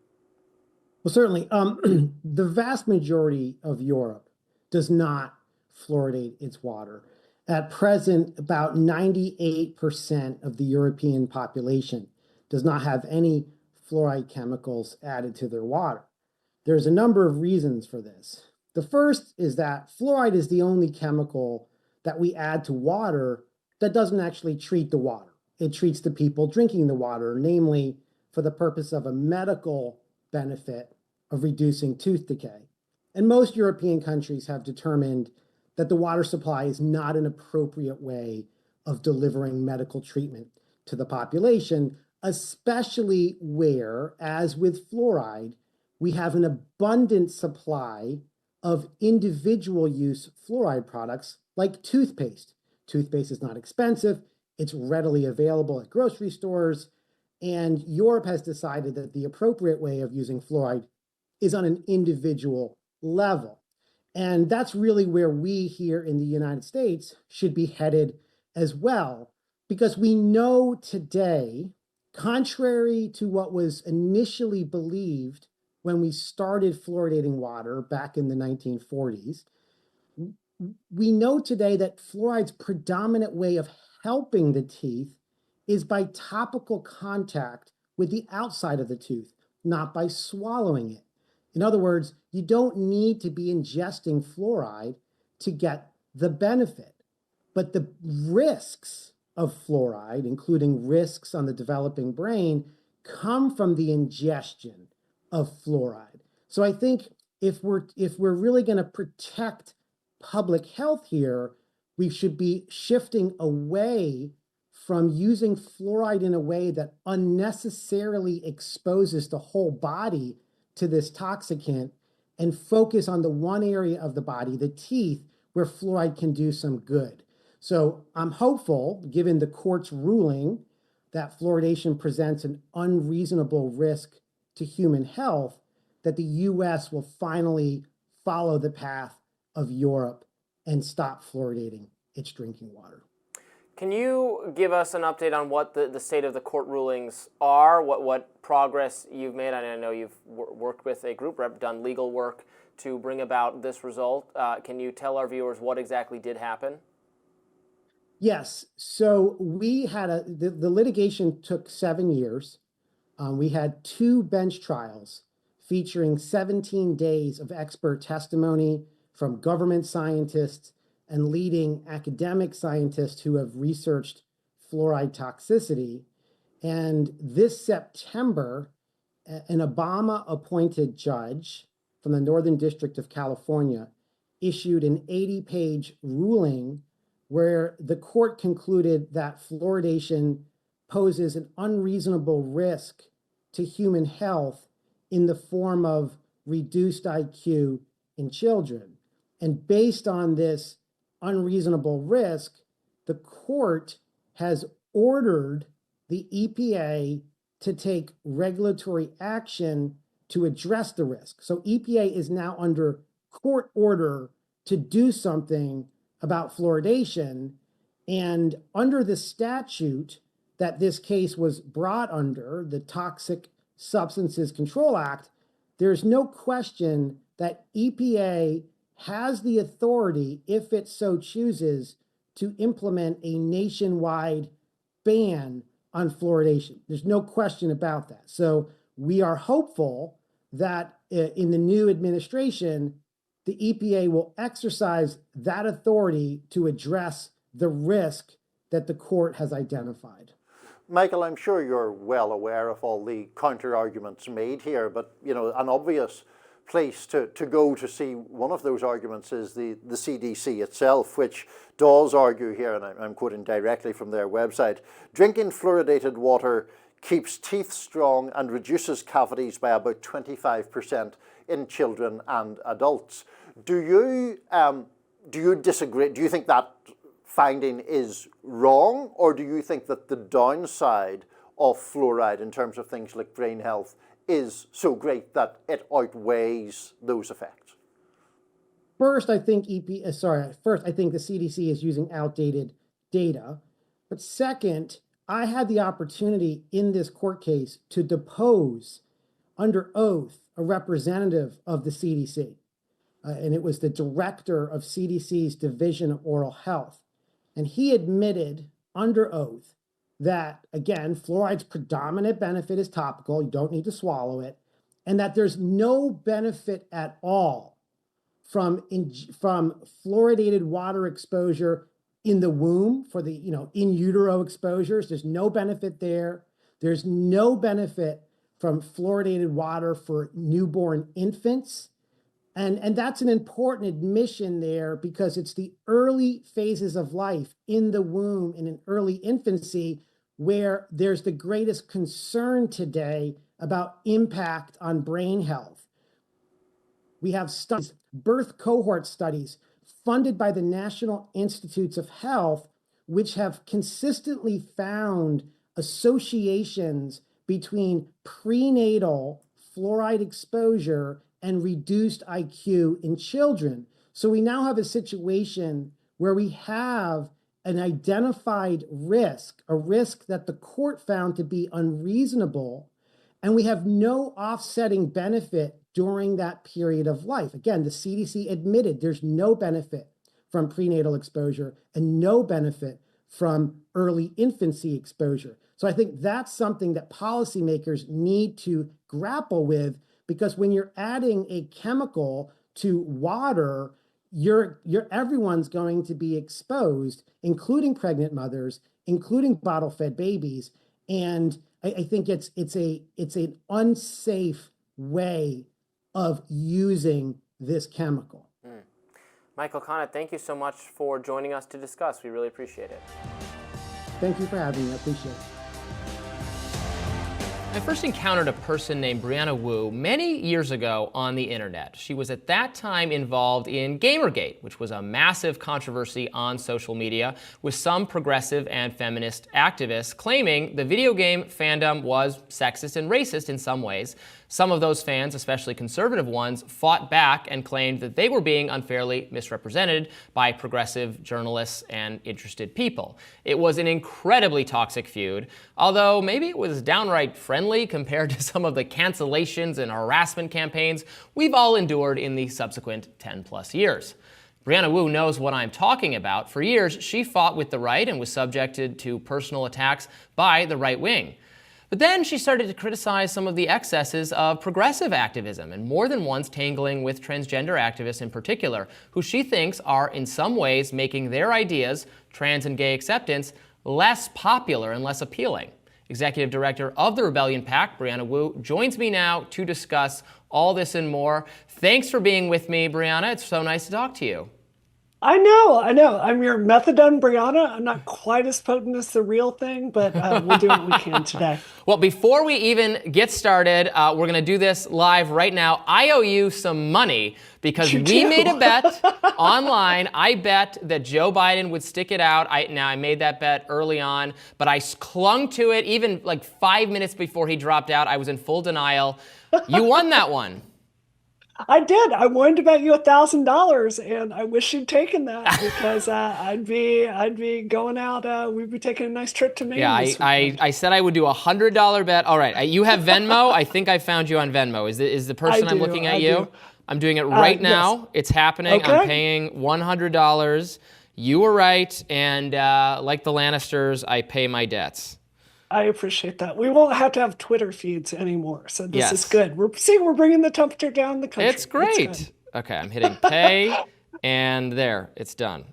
Well, certainly, the vast majority of Europe does not fluoridate its water. At present, about 98% of the European population does not have any fluoride chemicals added to their water. There's a number of reasons for this. The first is that fluoride is the only chemical that we add to water that doesn't actually treat the water. It treats the people drinking the water, namely for the purpose of a medical benefit of reducing tooth decay. And most European countries have determined that the water supply is not an appropriate way of delivering medical treatment to the population, especially where, as with fluoride, we have an abundant supply of individual use fluoride products like toothpaste. Toothpaste is not expensive, it's readily available at grocery stores, and Europe has decided that the appropriate way of using fluoride is on an individual level. And that's really where we here in the United States should be headed as well, because we know today, contrary to what was initially believed when we started fluoridating water back in the 1940s, we know today that fluoride's predominant way of helping the teeth is by topical contact with the outside of the tooth, not by swallowing it. In other words, you don't need to be ingesting fluoride to get the benefit. But the risks of fluoride, including risks on the developing brain, come from the ingestion of fluoride. So I think if we're really going to protect public health here, we should be shifting away from using fluoride in a way that unnecessarily exposes the whole body to this toxicant and focus on the one area of the body, the teeth, where fluoride can do some good. So I'm hopeful, given the court's ruling, that fluoridation presents an unreasonable risk to human health, that the US will finally follow the path of Europe and stop fluoridating its drinking water. Can you give us an update on what the state of the court rulings are, what progress you've made? I know you've worked with a group, done legal work to bring about this result. Can you tell our viewers what exactly did happen? Yes. So we had the litigation took 7 years. We had 2 bench trials featuring 17 days of expert testimony from government scientists and leading academic scientists who have researched fluoride toxicity. And this September, an Obama-appointed judge from the Northern District of California issued an 80-page ruling where the court concluded that fluoridation poses an unreasonable risk to human health in the form of reduced IQ in children. And based on this unreasonable risk, the court has ordered the EPA to take regulatory action to address the risk. So EPA is now under court order to do something about fluoridation. And under the statute that this case was brought under, the Toxic Substances Control Act, there's no question that EPA has the authority, if it so chooses, to implement a nationwide ban on fluoridation. There's no question about that. So we are hopeful that in the new administration, the EPA will exercise that authority to address the risk that the court has identified. Michael, I'm sure you're well aware of all the counter arguments made here, but an obvious place to go to see one of those arguments is the CDC itself, which does argue here, and I'm quoting directly from their website, drinking fluoridated water keeps teeth strong and reduces cavities by about 25% in children and adults. Do you disagree? Do you think that finding is wrong, or do you think that the downside of fluoride in terms of things like brain health is so great that it outweighs those effects? First, I think the CDC is using outdated data. But second, I had the opportunity in this court case to depose under oath a representative of the CDC. And it was the director of CDC's Division of Oral Health. And he admitted under oath that, again, fluoride's predominant benefit is topical, you don't need to swallow it, and that there's no benefit at all from fluoridated water exposure in the womb for the in utero exposures. There's no benefit there. There's no benefit from fluoridated water for newborn infants. And that's an important admission there, because it's the early phases of life in the womb in an early infancy where there's the greatest concern today about impact on brain health. We have studies, birth cohort studies funded by the National Institutes of Health, which have consistently found associations between prenatal fluoride exposure and reduced IQ in children. So we now have a situation where we have an identified risk, a risk that the court found to be unreasonable, and we have no offsetting benefit during that period of life. Again, the CDC admitted there's no benefit from prenatal exposure and no benefit from early infancy exposure. So I think that's something that policymakers need to grapple with, because when you're adding a chemical to water, everyone's going to be exposed, including pregnant mothers, including bottle-fed babies. And I think it's an unsafe way of using this chemical. Michael Connett, thank you so much for joining us to discuss. We really appreciate it. Thank you for having me. I appreciate it. I first encountered a person named Brianna Woo many years ago on the internet. She was at that time involved in Gamergate, which was a massive controversy on social media, with some progressive and feminist activists claiming the video game fandom was sexist and racist in some ways. Some of those fans, especially conservative ones, fought back and claimed that they were being unfairly misrepresented by progressive journalists and interested people. It was an incredibly toxic feud, although maybe it was downright friendly compared to some of the cancellations and harassment campaigns we've all endured in the subsequent 10+ years. Brianna Woo knows what I'm talking about. For years, she fought with the right and was subjected to personal attacks by the right wing. But then she started to criticize some of the excesses of progressive activism, and more than once tangling with transgender activists in particular, who she thinks are in some ways making their ideas, trans and gay acceptance, less popular and less appealing. Executive Director of the Rebellion PAC, Brianna Woo, joins me now to discuss all this and more. Thanks for being with me, Brianna. It's so nice to talk to you. I know. I'm your methadone Brianna. I'm not quite as potent as the real thing, but we'll do what we can today. Well, before we even get started, we're going to do this live right now. I owe you some money because we made a bet online. I bet that Joe Biden would stick it out. I made that bet early on, but I clung to it even like 5 minutes before he dropped out. I was in full denial. You won that one. I did. I wanted to bet you $1,000, and I wish you'd taken that because I'd be going out. We'd be taking a nice trip to Maine. Yeah, I said I would do a $100 bet. All right, you have Venmo. I think I found you on Venmo. Is the person I'm looking at you? I'm doing it right now. Yes. It's happening. Okay. I'm paying $100. You were right, and like the Lannisters, I pay my debts. I appreciate that. We won't have to have Twitter feeds anymore, so this is good. We're bringing the temperature down in the country. It's great. Okay, I'm hitting pay, and there, it's done.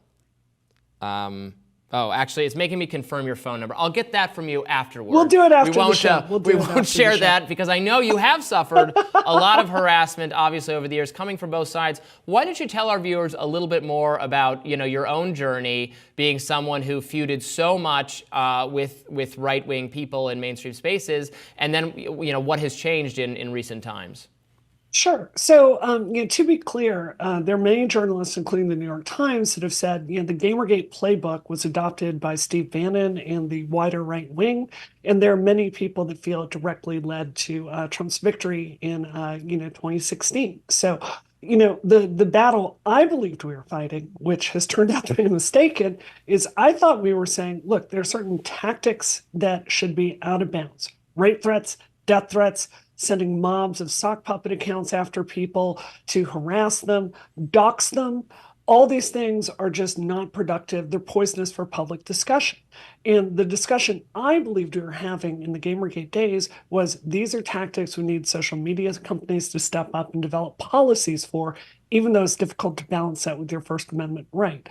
Oh, actually, it's making me confirm your phone number. I'll get that from you afterwards. We'll do it after the show. We won't share that because I know you have suffered a lot of harassment, obviously, over the years, coming from both sides. Why don't you tell our viewers a little bit more about, your own journey, being someone who feuded so much with right-wing people in mainstream spaces, and then, what has changed in recent times? Sure. So, to be clear, there are many journalists, including the New York Times, that have said, the Gamergate playbook was adopted by Steve Bannon and the wider right wing. And there are many people that feel it directly led to Trump's victory in, 2016. So, the battle I believed we were fighting, which has turned out to be mistaken, is I thought we were saying, look, there are certain tactics that should be out of bounds. Rape threats, death threats, sending mobs of sock puppet accounts after people to harass them, dox them. All these things are just not productive. They're poisonous for public discussion. And the discussion I believed we were having in the Gamergate days was these are tactics we need social media companies to step up and develop policies for, even though it's difficult to balance that with your First Amendment right.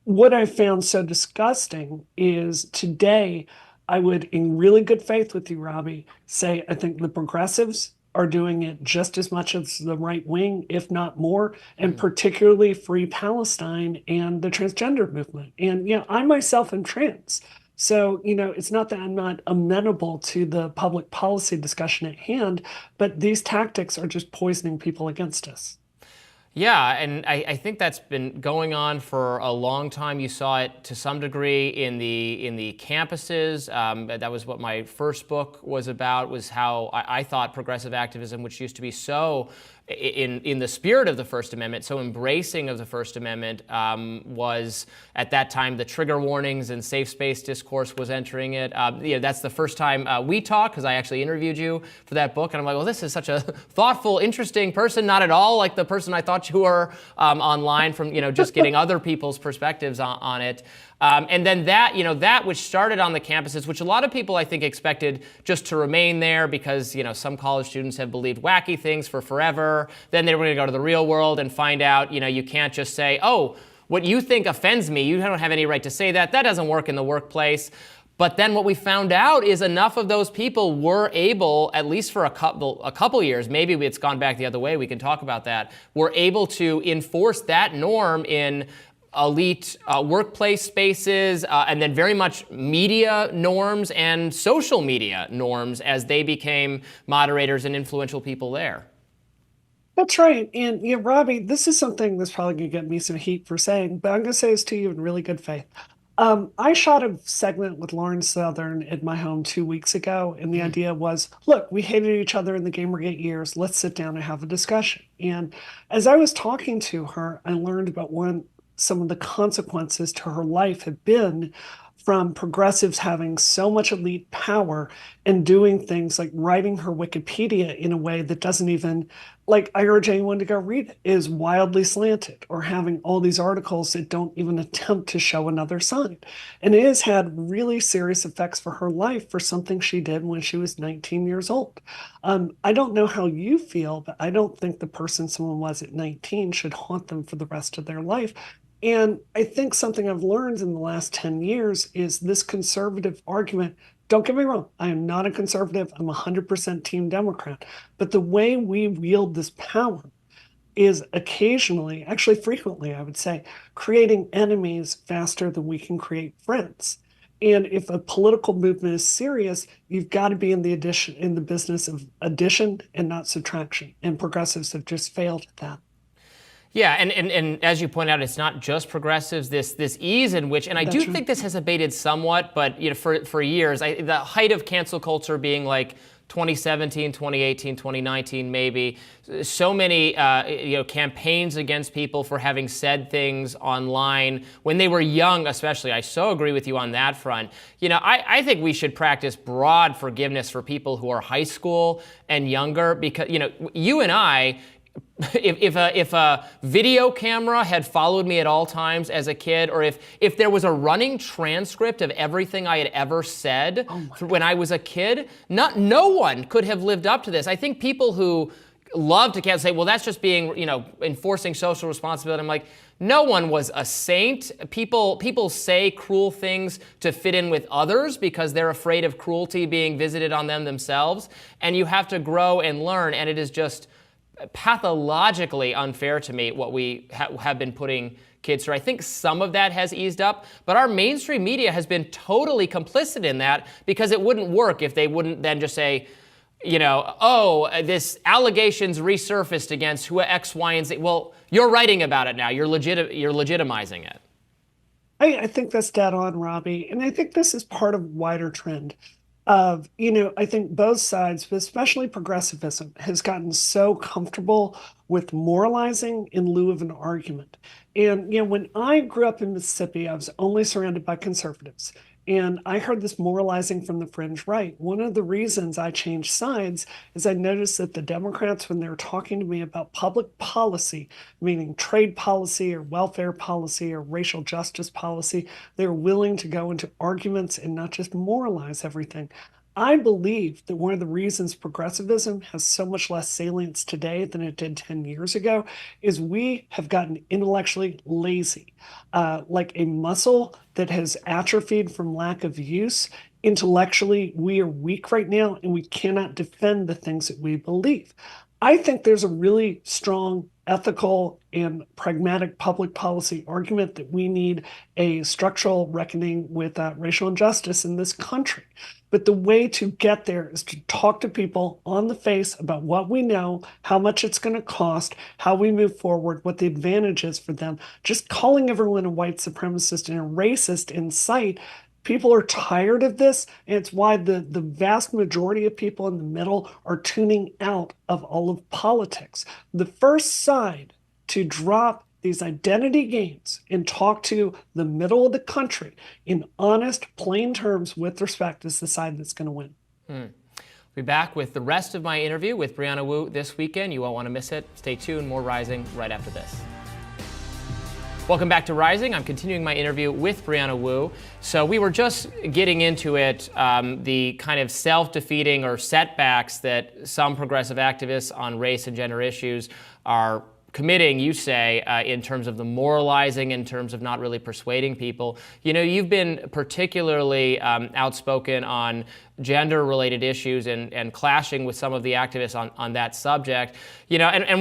What I found so disgusting is today, I would, in really good faith with you, Robbie, say I think the progressives are doing it just as much as the right wing, if not more, and particularly Free Palestine and the transgender movement. And, I myself am trans. So, it's not that I'm not amenable to the public policy discussion at hand, but these tactics are just poisoning people against us. Yeah, and I think that's been going on for a long time. You saw it to some degree in the campuses. That was what my first book was about, was how I thought progressive activism, which used to be so in the spirit of the First Amendment, so embracing of the First Amendment, was at that time the trigger warnings and safe space discourse was entering it. That's the first time we talked, because I actually interviewed you for that book, and I'm like, well, this is such a thoughtful, interesting person, not at all like the person I thought you were online from just getting other people's perspectives on it. And then that which started on the campuses, which a lot of people I think expected just to remain there because some college students have believed wacky things for forever. Then they were going to go to the real world and find out you can't just say, oh, what you think offends me, you don't have any right to say that. That doesn't work in the workplace. But then what we found out is enough of those people were able, at least for a couple years, maybe it's gone back the other way, we can talk about that, were able to enforce that norm in elite workplace spaces, and then very much media norms and social media norms as they became moderators and influential people there. That's right. And Robbie, this is something that's probably going to get me some heat for saying, but I'm going to say this to you in really good faith. I shot a segment with Lauren Southern at my home 2 weeks ago, and the idea was, look, we hated each other in the Gamergate years. Let's sit down and have a discussion. And as I was talking to her, I learned about some of the consequences to her life have been from progressives having so much elite power and doing things like writing her Wikipedia in a way that doesn't even, like I urge anyone to go read it, is wildly slanted, or having all these articles that don't even attempt to show another side. And it has had really serious effects for her life for something she did when she was 19 years old. I don't know how you feel, but I don't think the person someone was at 19 should haunt them for the rest of their life. And I think something I've learned in the last 10 years is this conservative argument. Don't get me wrong, I am not a conservative. I'm 100% Team Democrat. But the way we wield this power is occasionally, actually frequently, I would say, creating enemies faster than we can create friends. And if a political movement is serious, you've got to be in the business of addition and not subtraction. And progressives have just failed at that. Yeah, and as you point out, it's not just progressives. This ease in which, and I do think this has abated somewhat, but for years, the height of cancel culture being like 2017, 2018, 2019, maybe, so many campaigns against people for having said things online when they were young, especially. I so agree with you on that front. I think we should practice broad forgiveness for people who are high school and younger, because you and I. If a video camera had followed me at all times as a kid, or if there was a running transcript of everything I had ever said when I was a kid, no one could have lived up to this. I think people who love to say, well, that's just being, enforcing social responsibility. I'm like, no one was a saint. People say cruel things to fit in with others because they're afraid of cruelty being visited on them themselves. And you have to grow and learn, and it is just pathologically unfair to me what we have been putting kids through. I think some of that has eased up, but our mainstream media has been totally complicit in that, because it wouldn't work if they wouldn't then just say, this allegations resurfaced against who X, Y, and Z. Well, you're writing about it now. You're legitimizing it. I think that's dead on, Robbie. And I think this is part of a wider trend of, I think both sides, but especially progressivism, has gotten so comfortable with moralizing in lieu of an argument. And, when I grew up in Mississippi, I was only surrounded by conservatives. And I heard this moralizing from the fringe right. One of the reasons I changed sides is I noticed that the Democrats, when they were talking to me about public policy, meaning trade policy or welfare policy or racial justice policy, they were willing to go into arguments and not just moralize everything. I believe that one of the reasons progressivism has so much less salience today than it did 10 years ago is we have gotten intellectually lazy, like a muscle that has atrophied from lack of use. Intellectually, we are weak right now, and we cannot defend the things that we believe. I think there's a really strong ethical and pragmatic public policy argument that we need a structural reckoning with racial injustice in this country. But the way to get there is to talk to people on the face about what we know, how much it's going to cost, how we move forward, what the advantage is for them. Just calling everyone a white supremacist and a racist in sight People are tired of this, and it's why the vast majority of people in the middle are tuning out of all of politics. The first side to drop these identity games and talk to the middle of the country in honest, plain terms with respect is the side that's going to win. We'll be back with the rest of my interview with Brianna Woo this weekend. You won't want to miss it. Stay tuned. More Rising right after this. Welcome back to Rising. I'm continuing my interview with Brianna Woo. So we were just getting into it, the kind of self-defeating or setbacks that some progressive activists on race and gender issues are committing, you say, in terms of the moralizing, in terms of not really persuading people. You know, you've been particularly outspoken on gender-related issues and clashing with some of the activists on that subject. You know, and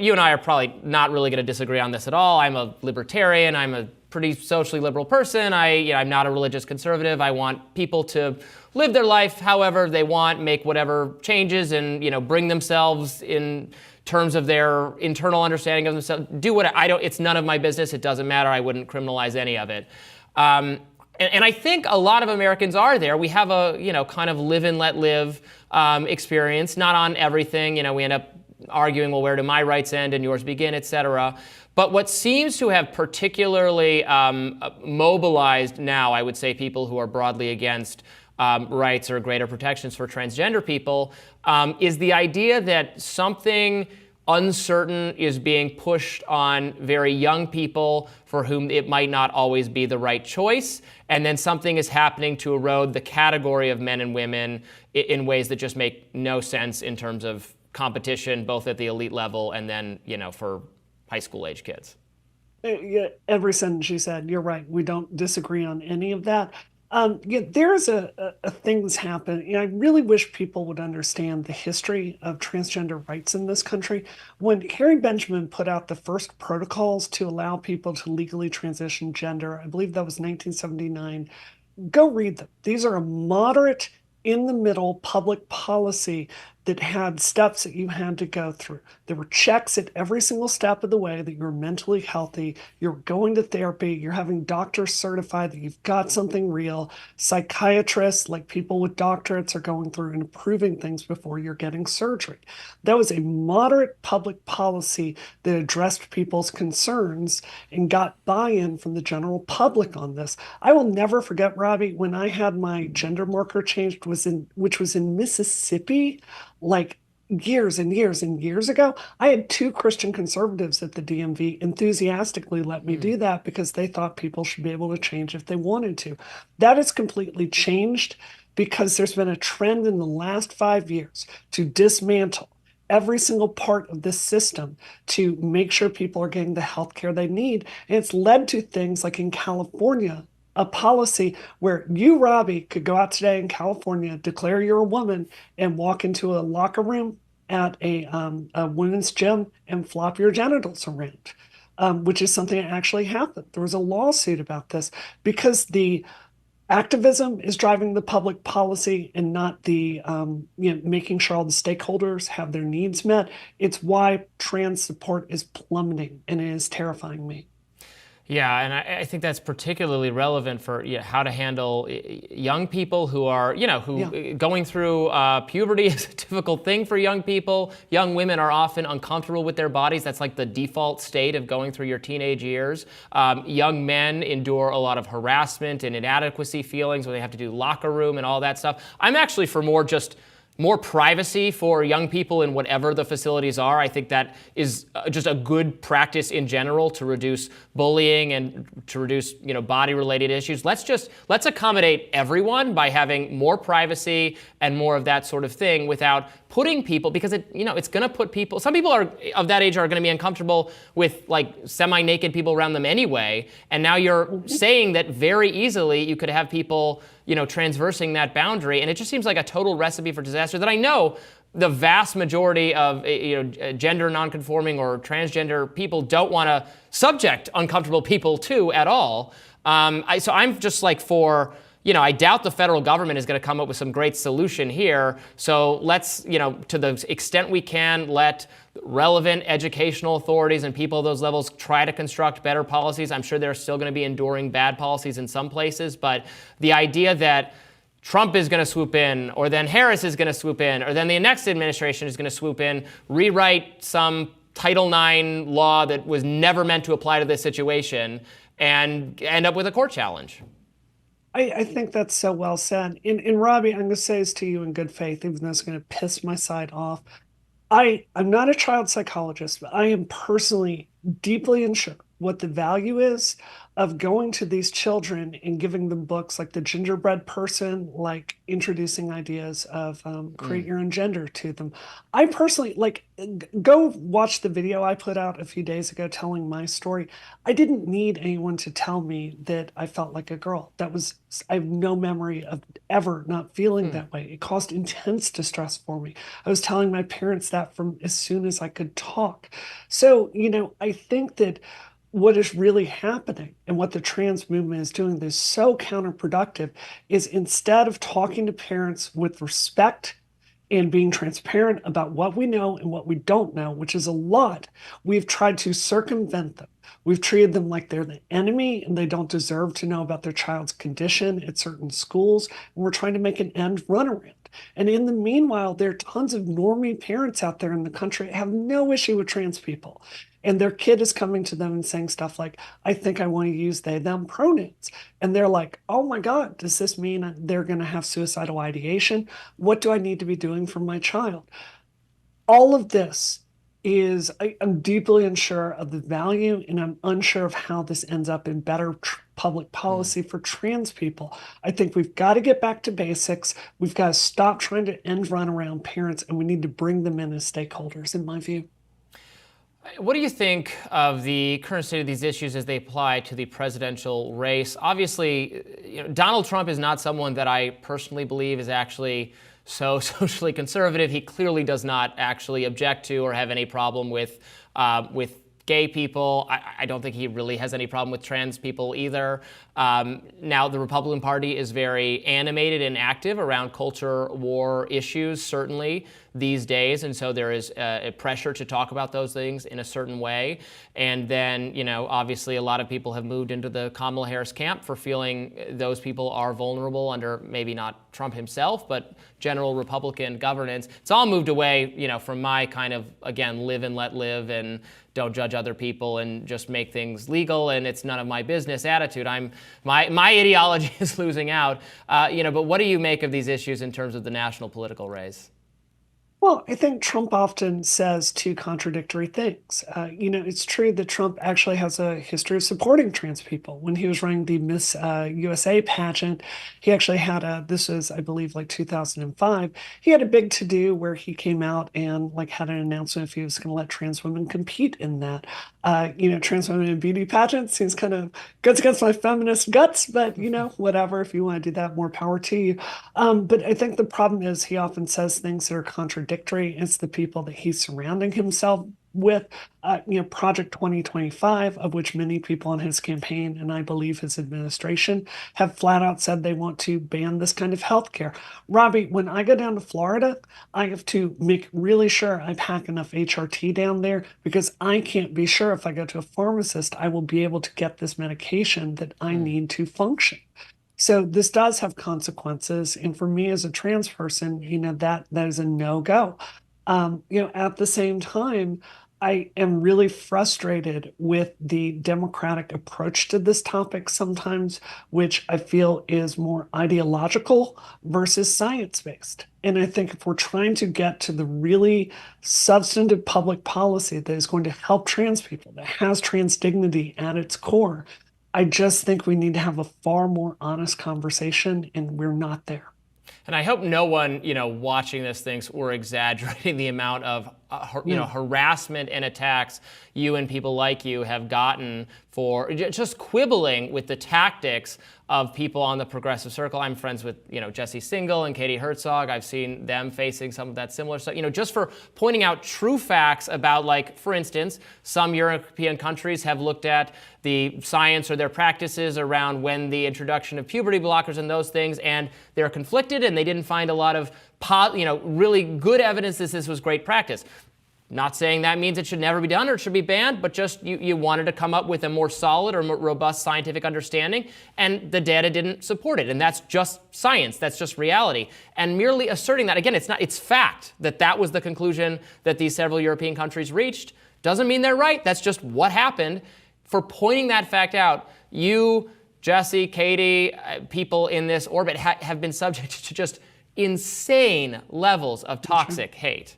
you and I are probably not really going to disagree on this at all. I'm a libertarian. I'm a pretty socially liberal person. I'm not a religious conservative. I want people to live their life however they want, make whatever changes, and bring themselves in terms of their internal understanding of themselves. Do what it's none of my business. It doesn't matter. I wouldn't criminalize any of it. And I think a lot of Americans are there. We have a kind of live and let live experience. Not on everything. We end up arguing, well, where do my rights end and yours begin, et cetera. But what seems to have particularly mobilized now, I would say, people who are broadly against rights or greater protections for transgender people, is the idea that something uncertain is being pushed on very young people for whom it might not always be the right choice, and then something is happening to erode the category of men and women in ways that just make no sense in terms of competition, both at the elite level and then, for high school age kids. Yeah, every sentence she said, you're right. We don't disagree on any of that. There's a thing that's happened. I really wish people would understand the history of transgender rights in this country. When Harry Benjamin put out the first protocols to allow people to legally transition gender, I believe that was 1979, go read them. These are a moderate, in the middle public policy that had steps that you had to go through. There were checks at every single step of the way that you're mentally healthy, you're going to therapy, you're having doctors certify that you've got something real. Psychiatrists, like people with doctorates, are going through and approving things before you're getting surgery. That was a moderate public policy that addressed people's concerns and got buy-in from the general public on this. I will never forget, Robbie, when I had my gender marker changed, which was in Mississippi, like years and years and years ago. I had 2 Christian conservatives at the DMV enthusiastically let me do that because they thought people should be able to change if they wanted to. That has completely changed because there's been a trend in the last 5 years to dismantle every single part of this system to make sure people are getting the health care they need. And it's led to things like in California, a policy where you, Robbie, could go out today in California, declare you're a woman, and walk into a locker room at a women's gym and flop your genitals around, which is something that actually happened. There was a lawsuit about this because the activism is driving the public policy and not the making sure all the stakeholders have their needs met. It's why trans support is plummeting, and it is terrifying me. Yeah, and I think that's particularly relevant for how to handle young people who are, going through puberty is a difficult thing for young people. Young women are often uncomfortable with their bodies. That's like the default state of going through your teenage years. Young men endure a lot of harassment and inadequacy feelings when they have to do locker room and all that stuff. I'm actually for more privacy for young people in whatever the facilities are. I think that is just a good practice in general to reduce bullying and to reduce, body-related issues. Let's accommodate everyone by having more privacy and more of that sort of thing without putting people, because it's going to put people, some people are of that age are going to be uncomfortable with like semi-naked people around them anyway. And now you're saying that very easily you could have people, transversing that boundary. And it just seems like a total recipe for disaster that I know the vast majority of gender nonconforming or transgender people don't want to subject uncomfortable people to at all. So I'm just like for I doubt the federal government is going to come up with some great solution here. So let's, to the extent we can, let relevant educational authorities and people at those levels try to construct better policies. I'm sure there are still going to be enduring bad policies in some places, but the idea that Trump is going to swoop in, or then Harris is going to swoop in, or then the next administration is going to swoop in, rewrite some Title IX law that was never meant to apply to this situation, and end up with a court challenge. I think that's so well said. And Robbie, I'm going to say this to you in good faith, even though it's going to piss my side off. I'm not a child psychologist, but I am personally deeply unsure what the value is of going to these children and giving them books like The Gingerbread Person, like introducing ideas of create your own gender to them. I personally, go watch the video I put out a few days ago telling my story. I didn't need anyone to tell me that I felt like a girl. I have no memory of ever not feeling that way. It caused intense distress for me. I was telling my parents that from as soon as I could talk. So, I think that what is really happening and what the trans movement is doing that's so counterproductive is, instead of talking to parents with respect and being transparent about what we know and what we don't know, which is a lot, we've tried to circumvent them. We've treated them like they're the enemy and they don't deserve to know about their child's condition at certain schools. And we're trying to make an end run around. And in the meanwhile, there are tons of normie parents out there in the country that have no issue with trans people. And their kid is coming to them and saying stuff like, I think I want to use they, them pronouns. And they're like, oh my God, does this mean they're going to have suicidal ideation? What do I need to be doing for my child? All of this is, I'm deeply unsure of the value, and I'm unsure of how this ends up in better public policy for trans people. I think we've got to get back to basics. We've got to stop trying to end run around parents, and we need to bring them in as stakeholders, in my view. What do you think of the current state of these issues as they apply to the presidential race? Obviously, Donald Trump is not someone that I personally believe is actually so socially conservative. He clearly does not actually object to or have any problem with gay people. I don't think he really has any problem with trans people either. Now, the Republican Party is very animated and active around culture war issues, certainly, these days. And so there is a pressure to talk about those things in a certain way. And then, obviously a lot of people have moved into the Kamala Harris camp for feeling those people are vulnerable under maybe not Trump himself, but general Republican governance. It's all moved away, from my kind of, again, live and let live and don't judge other people and just make things legal and it's none of my business attitude. My ideology is losing out. But what do you make of these issues in terms of the national political race? Well, I think Trump often says two contradictory things. It's true that Trump actually has a history of supporting trans people. When he was running the Miss USA pageant, he actually had this was, I believe, like 2005. He had a big to-do where he came out and had an announcement if he was going to let trans women compete in that. Trans women in beauty pageants seems kind of goes against my feminist guts, but whatever. If you want to do that, more power to you. But I think the problem is he often says things that are contradictory. It's the people that he's surrounding himself with. Project 2025, of which many people on his campaign and I believe his administration have flat out said they want to ban this kind of healthcare. Robbie, when I go down to Florida, I have to make really sure I pack enough HRT down there because I can't be sure if I go to a pharmacist, I will be able to get this medication that I need to function. So this does have consequences. And for me as a trans person, that is a no-go. At the same time, I am really frustrated with the Democratic approach to this topic sometimes, which I feel is more ideological versus science-based. And I think if we're trying to get to the really substantive public policy that is going to help trans people, that has trans dignity at its core, I just think we need to have a far more honest conversation, and we're not there. And I hope no one, watching this thinks we're exaggerating the amount of harassment and attacks you and people like you have gotten for just quibbling with the tactics of people on the progressive circle. I'm friends with, Jesse Singal and Katie Herzog. I've seen them facing some of that similar stuff, just for pointing out true facts about, like, for instance, some European countries have looked at the science or their practices around when the introduction of puberty blockers and those things, and they're conflicted, and they didn't find a lot of really good evidence that this was great practice. Not saying that means it should never be done or it should be banned, but just you wanted to come up with a more solid or more robust scientific understanding, and the data didn't support it. And that's just science. That's just reality. And merely asserting that, again, it's fact that was the conclusion that these several European countries reached. Doesn't mean they're right. That's just what happened. For pointing that fact out, you, Jesse, Katie, people in this orbit have been subject to just insane levels of toxic hate.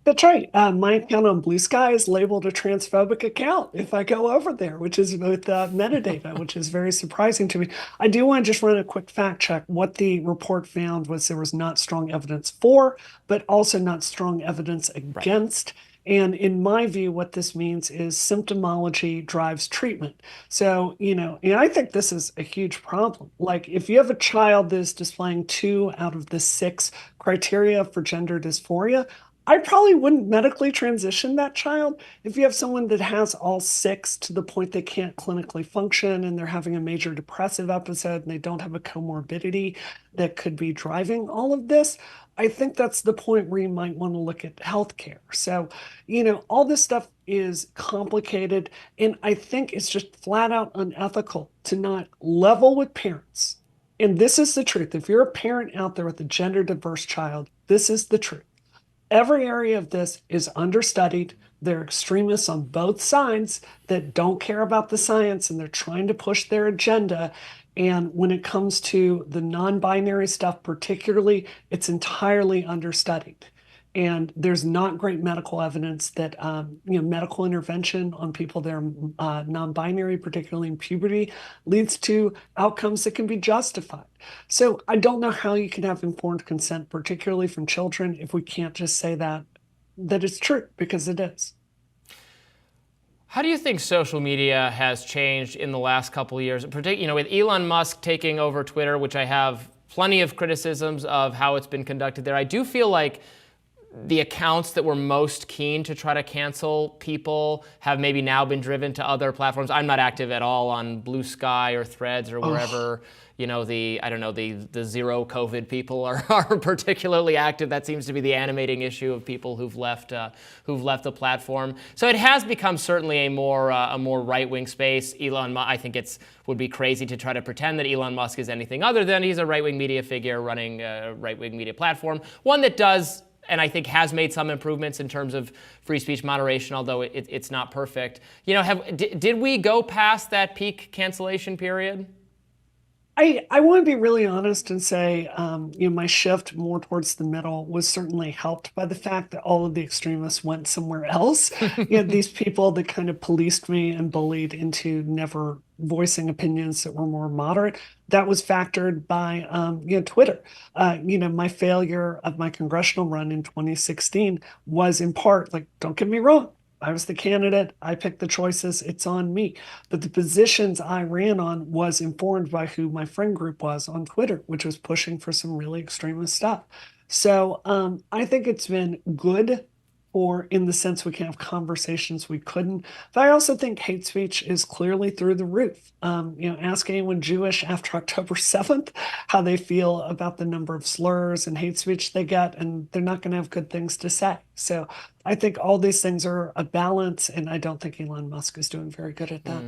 That's right. My account on Blue Sky is labeled a transphobic account if I go over there, which is with metadata, which is very surprising to me. I do want to just run a quick fact check. What the report found was there was not strong evidence for, but also not strong evidence against. Right. And in my view, what this means is symptomology drives treatment. So, I think this is a huge problem. Like, if you have a child that is displaying 2 out of the 6 criteria for gender dysphoria, I probably wouldn't medically transition that child. If you have someone that has all 6 to the point they can't clinically function and they're having a major depressive episode and they don't have a comorbidity that could be driving all of this, I think that's the point where you might want to look at healthcare. So, all this stuff is complicated, and I think it's just flat out unethical to not level with parents. And this is the truth. If you're a parent out there with a gender diverse child, this is the truth. Every area of this is understudied. There are extremists on both sides that don't care about the science, and they're trying to push their agenda. And when it comes to the non-binary stuff particularly, it's entirely understudied. And there's not great medical evidence that medical intervention on people that are non-binary, particularly in puberty, leads to outcomes that can be justified. So I don't know how you can have informed consent, particularly from children, if we can't just say that it's true, because it is. How do you think social media has changed in the last couple of years? Particularly, with Elon Musk taking over Twitter, which I have plenty of criticisms of how it's been conducted there. I do feel like the accounts that were most keen to try to cancel people have maybe now been driven to other platforms. I'm not active at all on Blue Sky or Threads or wherever, the zero COVID people are particularly active. That seems to be the animating issue of people who've left the platform. So it has become certainly a more right-wing space. I think would be crazy to try to pretend that Elon Musk is anything other than he's a right-wing media figure running a right-wing media platform, one that does, and I think has made some improvements in terms of free speech moderation, although it's not perfect. Did we go past that peak cancellation period? I want to be really honest and say, my shift more towards the middle was certainly helped by the fact that all of the extremists went somewhere else. These people that kind of policed me and bullied into never voicing opinions that were more moderate. That was factored by, Twitter. My failure of my congressional run in 2016 was in part, don't get me wrong, I was the candidate. I picked the choices. It's on me. But the positions I ran on was informed by who my friend group was on Twitter, which was pushing for some really extremist stuff. So I think it's been good, or in the sense we can have conversations we couldn't. But I also think hate speech is clearly through the roof. Ask anyone Jewish after October 7th how they feel about the number of slurs and hate speech they get, and they're not going to have good things to say. So I think all these things are a balance, and I don't think Elon Musk is doing very good at that.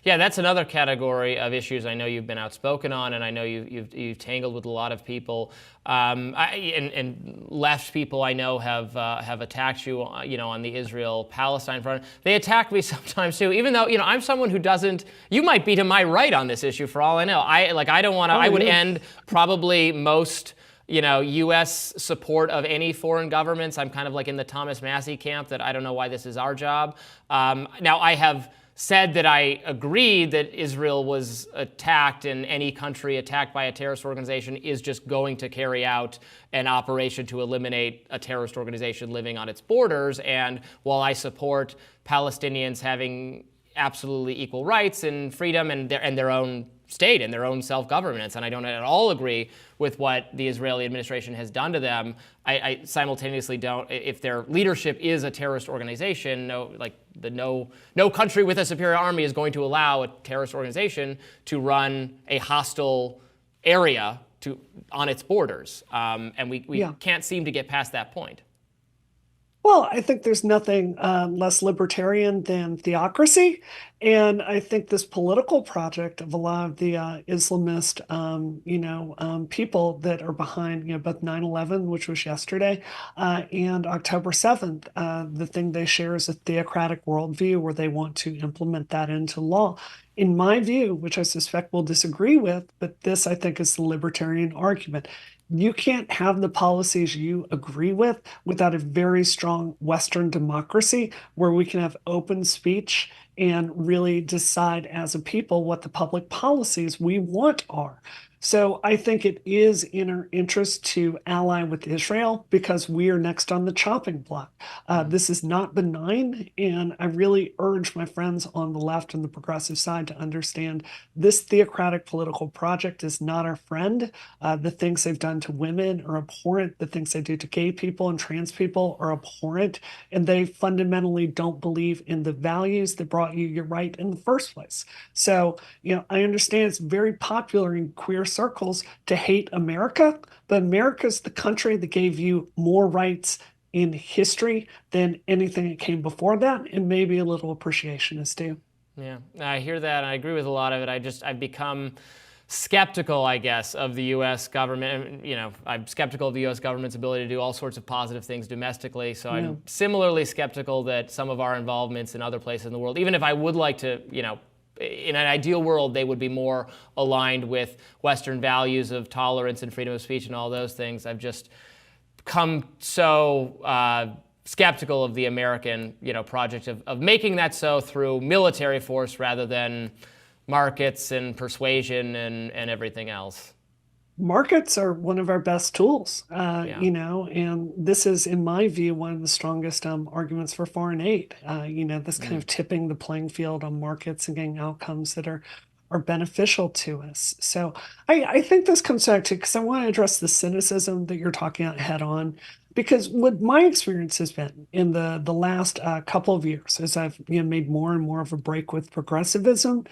Yeah, that's another category of issues I know you've been outspoken on, and I know you've tangled with a lot of people. And left people I know have attacked you, on the Israel-Palestine front. They attack me sometimes too, even though I'm someone who doesn't. You might be to my right on this issue for all I know. I don't want to. I would end probably most U.S. support of any foreign governments. I'm kind of like in the Thomas Massey camp that I don't know why this is our job. Now I have said that I agreed that Israel was attacked and any country attacked by a terrorist organization is just going to carry out an operation to eliminate a terrorist organization living on its borders. And while I support Palestinians having absolutely equal rights and freedom and their own state and their own self-governance, and I don't at all agree with what the Israeli administration has done to them, I simultaneously don't, if their leadership is a terrorist organization, no country with a superior army is going to allow a terrorist organization to run a hostile area on its borders. And we can't seem to get past that point. Well, I think there's nothing less libertarian than theocracy. And I think this political project of a lot of the Islamist, people that are behind, both 9/11, which was yesterday, and October 7th, the thing they share is a theocratic worldview where they want to implement that into law. In my view, which I suspect we'll disagree with, but this I think is the libertarian argument. You can't have the policies you agree with without a very strong Western democracy where we can have open speech and really decide as a people what the public policies we want are. So I think it is in our interest to ally with Israel because we are next on the chopping block. This is not benign, and I really urge my friends on the left and the progressive side to understand this theocratic political project is not our friend. The things they've done to women are abhorrent. The things they do to gay people and trans people are abhorrent, and they fundamentally don't believe in the values that brought you your right in the first place. So, I understand it's very popular in queer circles to hate America, but America's the country that gave you more rights in history than anything that came before that, and maybe a little appreciation is due. Yeah, I hear that, and I agree with a lot of it. I've become skeptical, I guess, of the U.S. government. I'm skeptical of the U.S. government's ability to do all sorts of positive things domestically. So I'm similarly skeptical that some of our involvements in other places in the world, even if I would like to, in an ideal world, they would be more aligned with Western values of tolerance and freedom of speech and all those things. I've just come so skeptical of the American, project of making that so through military force rather than markets and persuasion and everything else. Markets are one of our best tools, and this is, in my view, one of the strongest arguments for foreign aid. This kind of tipping the playing field on markets and getting outcomes that are beneficial to us. So I think this comes back to, because I want to address the cynicism that you're talking about head on, because what my experience has been in the last couple of years, as I've made more and more of a break with progressivism,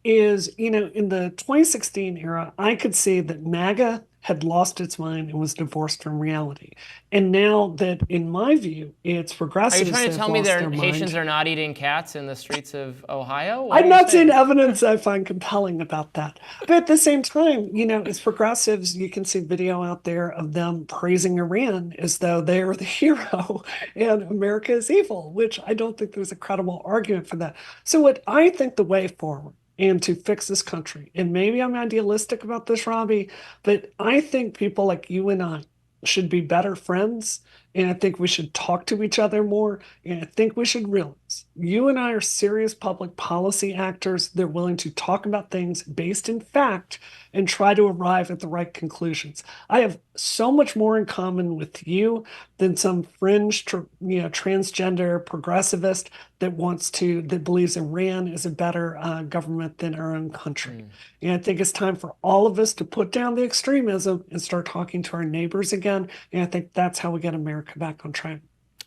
is, in the 2016 era, I could see that MAGA had lost its mind and was divorced from reality. And now that, in my view, it's progressives. Are you trying to tell me that Haitians are not eating cats in the streets of Ohio? I'm not seeing evidence I find compelling about that. But at the same time, as progressives, you can see video out there of them praising Iran as though they are the hero and America is evil, which I don't think there's a credible argument for that. So what I think the way forward and to fix this country, and maybe I'm idealistic about this, Robbie, but I think people like you and I should be better friends, and I think we should talk to each other more, and I think we should realize you and I are serious public policy actors. They're willing to talk about things based in fact and try to arrive at the right conclusions. I have so much more in common with you than some fringe, transgender progressivist that believes Iran is a better government than our own country. And I think it's time for all of us to put down the extremism and start talking to our neighbors again. And I think that's how we get America back on track.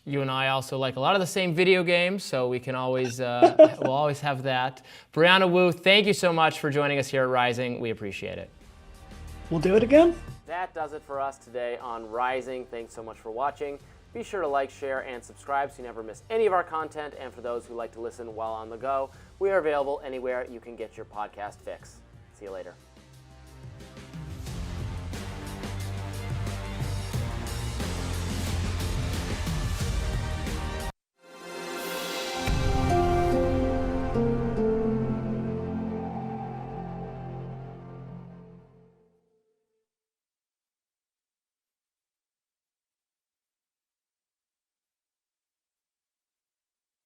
You and I also like a lot of the same video games, so we can always, we'll always have that. Brianna Woo, thank you so much for joining us here at Rising. We appreciate it. We'll do it again. That does it for us today on Rising. Thanks so much for watching. Be sure to like, share, and subscribe so you never miss any of our content. And for those who like to listen while on the go, we are available anywhere you can get your podcast fix. See you later.